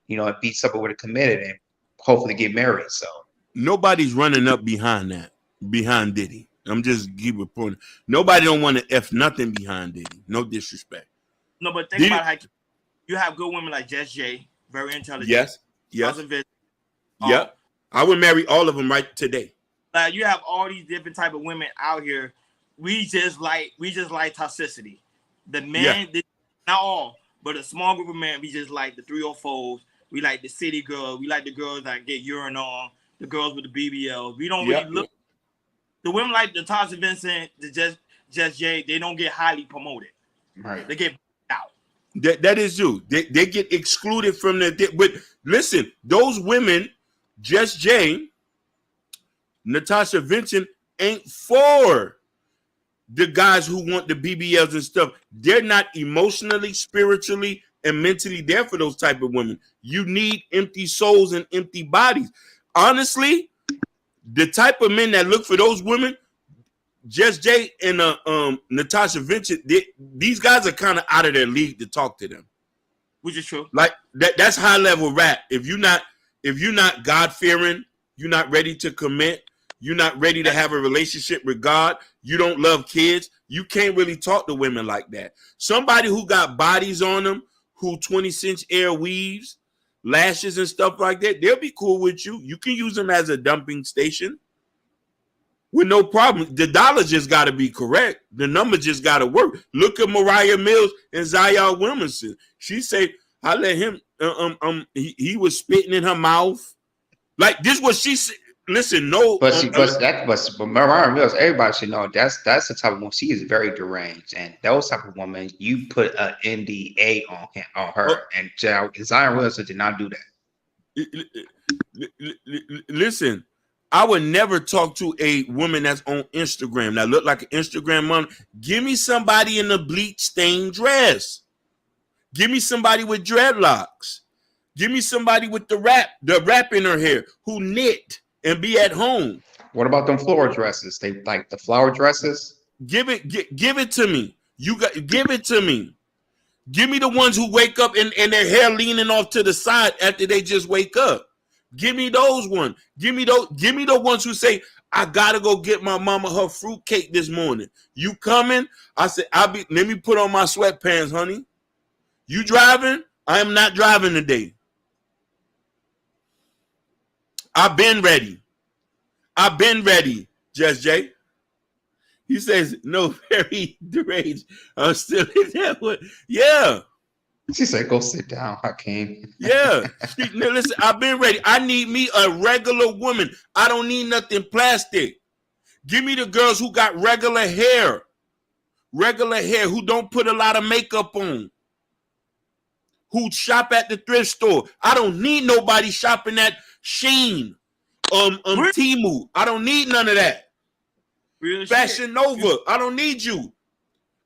and be something with a committed and hopefully get married. So nobody's running up behind Diddy. I'm just keep a point. Nobody don't want to F nothing behind Diddy. No disrespect. No, but think about how you have good women like Jess J, very intelligent. Yes. Yep. I would marry all of them right today. Like you have all these different type of women out here. We just like toxicity. The men, not all, but a small group of men. We just like the 304s. We like the city girls. We like the girls that get urine on. The girls with the BBLs. We don't really look. The women like the Tasha Vincent, the Just Jay. They don't get highly promoted. Right. They get out. That is true. They get excluded from the. But listen, those women, Just Jay, Natasha Vincent, ain't for the guys who want the BBLs and stuff. They're not emotionally, spiritually, and mentally there for those type of women. You need empty souls and empty bodies. Honestly, the type of men that look for those women, Just Jay and Natasha Vincent, these guys are kind of out of their league to talk to them. Which is true. Like that's high level rap. If you're not God fearing, you're not ready to commit, you're not ready to have a relationship with God, you don't love kids, you can't really talk to women like that. Somebody who got bodies on them, who 20-cent air weaves, lashes and stuff like that, they'll be cool with you. You can use them as a dumping station with no problem. The dollar just got to be correct. The number just got to work. Look at Mariah Mills and Zion Williamson. She said, I let him, he was spitting in her mouth. Like this was she said. Listen, no. But Mariah Mills, everybody should know that's the type of woman. She is very deranged, and those type of woman, you put an NDA on her, and Zion Williamson did not do that. Listen, I would never talk to a woman that's on Instagram that look like an Instagram mom. Give me somebody in a bleach stained dress. Give me somebody with dreadlocks. Give me somebody with the wrap in her hair who knit and be at home. What about them flower dresses? They like the flower dresses? Give it to me. Give it to me. Give me the ones who wake up and their hair leaning off to the side after they just wake up. Give me those ones. Give me the ones who say, I gotta go get my mama her fruit cake this morning. You coming? I said, let me put on my sweatpants, honey. You driving? I am not driving today. I've been ready, Just Jay. He says, no, very deranged. I'm still in that one. Yeah. She said, go sit down, Hakeem. Yeah. Now, listen, I've been ready. I need me a regular woman. I don't need nothing plastic. Give me the girls who got regular hair, who don't put a lot of makeup on, who shop at the thrift store. I don't need nobody shopping at Shein, Temu. I don't need none of that. Real Fashion shit. Nova. I don't need you.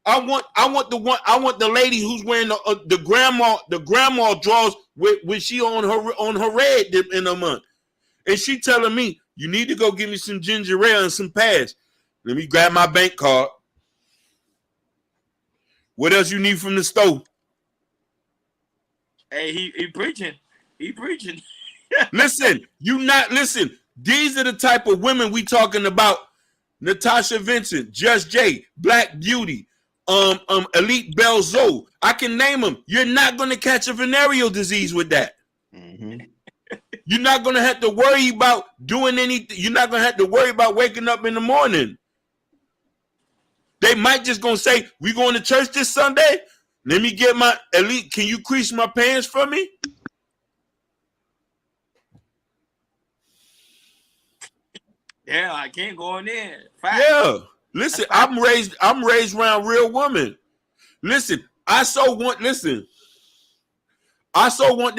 I want the lady who's wearing the grandma drawers with she on her red in a month, and she telling me you need to go give me some ginger ale and some pads. Let me grab my bank card. What else you need from the store? Hey, he preaching. He preaching. Listen. These are the type of women we talking about. Natasha Vincent, Just Jay, Black Beauty, Elite Belzo. I can name them. You're not going to catch a venereal disease with that. Mm-hmm. You're not going to have to worry about doing anything. You're not going to have to worry about waking up in the morning. They might just going to say, we going to church this Sunday? Let me get my Elite. Can you crease my pants for me? Yeah, I can't go in there. Fact. Yeah. Listen, I'm raised around real women. Listen, I so want to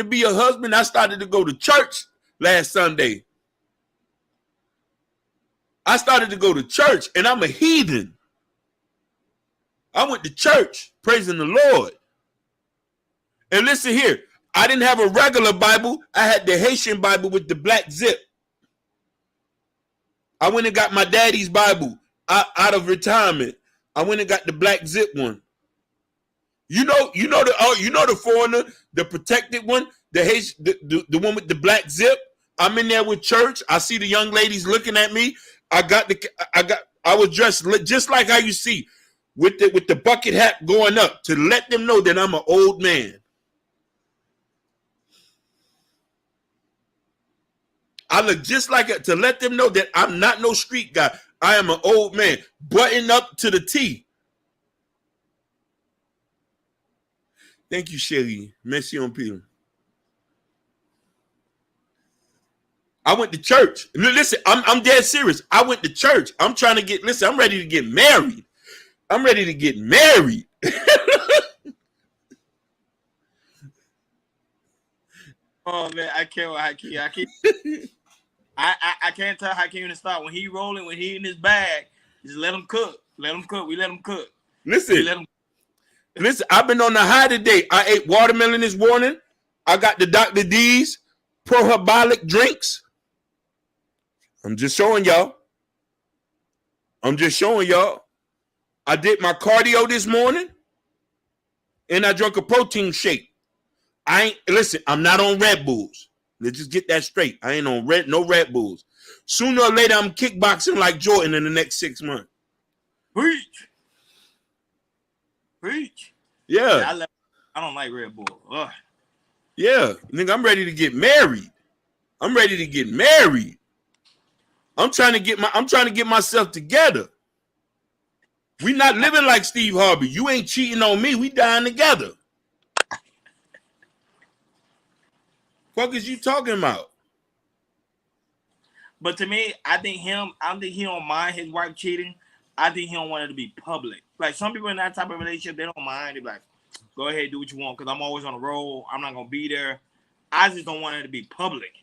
be a husband. I started to go to church last Sunday. I started to go to church, and I'm a heathen. I went to church, praising the Lord. And listen here, I didn't have a regular Bible. I had the Haitian Bible with the black zip. I went and got my daddy's Bible out of retirement. I went and got the black zip one. You know the foreigner, the protected one, the one with the black zip. I'm in there with church. I see the young ladies looking at me. I was dressed just like how you see, with the bucket hat going up to let them know that I'm an old man. I look just like it to let them know that I'm not no street guy. I am an old man, buttoned up to the T. Thank you, Shelly. Merci on Peter. I went to church. Listen, I'm dead serious. I went to church. I'm trying to get, listen, I'm ready to get married. I'm ready to get married. Oh man, I can't with Hakeem. I can't tell Hakeem to stop. When he rolling, when he in his bag, just let him cook. Let him cook. We let him cook. Listen, I've been on the high today. I ate watermelon this morning. I got the Dr. D's probiotic drinks. I'm just showing y'all. I did my cardio this morning, and I drank a protein shake. I'm not on Red Bulls. Let's just get that straight. I ain't on no Red Bulls. Sooner or later, I'm kickboxing like Jordan in the next 6 months. Preach. Yeah. I don't like Red Bull. Ugh. Yeah. Nigga, I'm ready to get married. I'm trying to get myself together. We not living like Steve Harvey. You ain't cheating on me. We dying together. What is you talking about? But to me, I think he don't mind his wife cheating. I think he don't want it to be public. Like some people in that type of relationship, they don't mind. They're like, go ahead, do what you want, because I'm always on the road. I'm not gonna be there. I just don't want it to be public.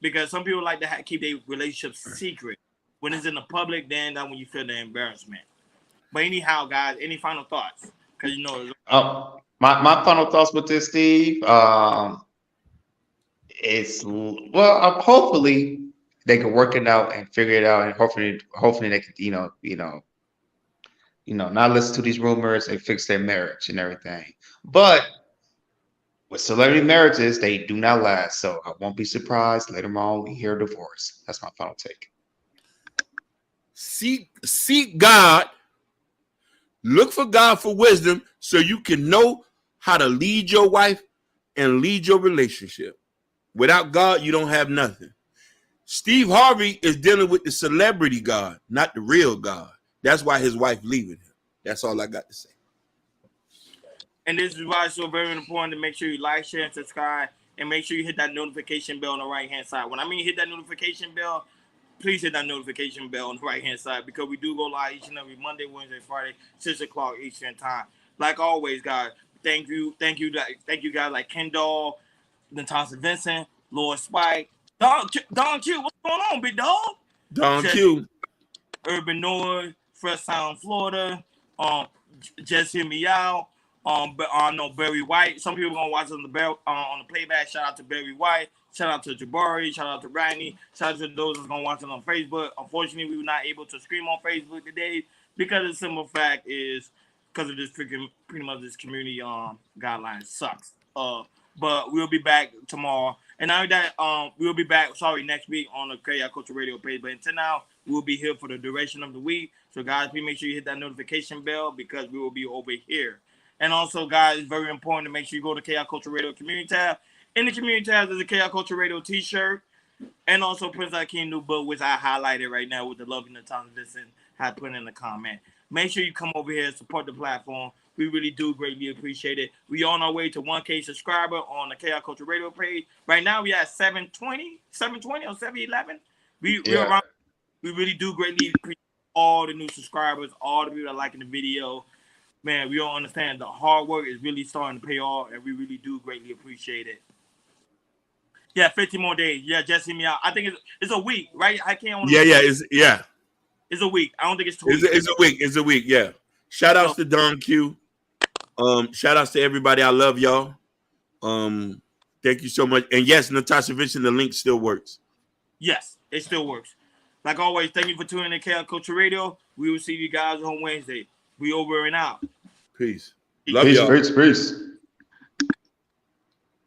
Because some people like to keep their relationship secret. When it's in the public, then that's when you feel the embarrassment. But anyhow, guys, any final thoughts? Because you know, my final thoughts with this, Steve. It's hopefully they can work it out and figure it out, and hopefully they can not listen to these rumors and fix their marriage and everything. But with celebrity marriages, they do not last. So I won't be surprised later on we hear a divorce. That's my final take. Seek God. Look for God for wisdom so you can know how to lead your wife and lead your relationship. Without God, you don't have nothing. Steve Harvey is dealing with the celebrity God, not the real God. That's why his wife leaving him. That's all I got to say. And this is why it's so very important to make sure you like, share, and subscribe, and make sure you hit that notification bell on the right-hand side. When I mean hit that notification bell, please hit that notification bell on the right-hand side, because we do go live each and every Monday, Wednesday, Friday, 6 o'clock Eastern time. Like always, guys, thank you guys like Kendall, Natasha Vincent, Lord Spike, Don Q. What's going on, big dog? Don Q. Urban Noise, Fresh Sound, Florida. Just hear me out. But I know Barry White. Some people are gonna watch on the playback. Shout out to Barry White. Shout out to Jabari. Shout out to Rodney. Shout out to those that's gonna watch it on Facebook. Unfortunately, we were not able to stream on Facebook today because the simple fact is because of this pretty much this community guidelines sucks. But we'll be back tomorrow. And now that we'll be back, next week on the KI Culture Radio page. But until now, we'll be here for the duration of the week. So guys, please make sure you hit that notification bell because we will be over here. And also, guys, it's very important to make sure you go to KI Culture Radio Community tab. In the Community tab, there's a KI Culture Radio t-shirt. And also Prince Akeem new book, which I highlighted right now with the love and the time listen, I put in the comment. Make sure you come over here and support the platform. We really do greatly appreciate it. We on our way to 1K subscriber on the KI Culture Radio page. Right now, we at 720 or 711. We really do greatly appreciate all the new subscribers, all the people that are liking the video. Man, we all understand the hard work is really starting to pay off, and we really do greatly appreciate it. Yeah, 15 more days. Yeah, just hear me out. I think it's a week, right? I can't. It's a week. I don't think it's 2 weeks. It's a week. Yeah. Shout outs to Don Q. Shout outs to everybody. I love y'all. Thank you so much. And yes, Natasha Vincent, the link still works. Yes, it still works. Like always, thank you for tuning in to KI Culture Radio. We will see you guys on Wednesday. We over and out. Peace. Love Peace, y'all. peace, peace.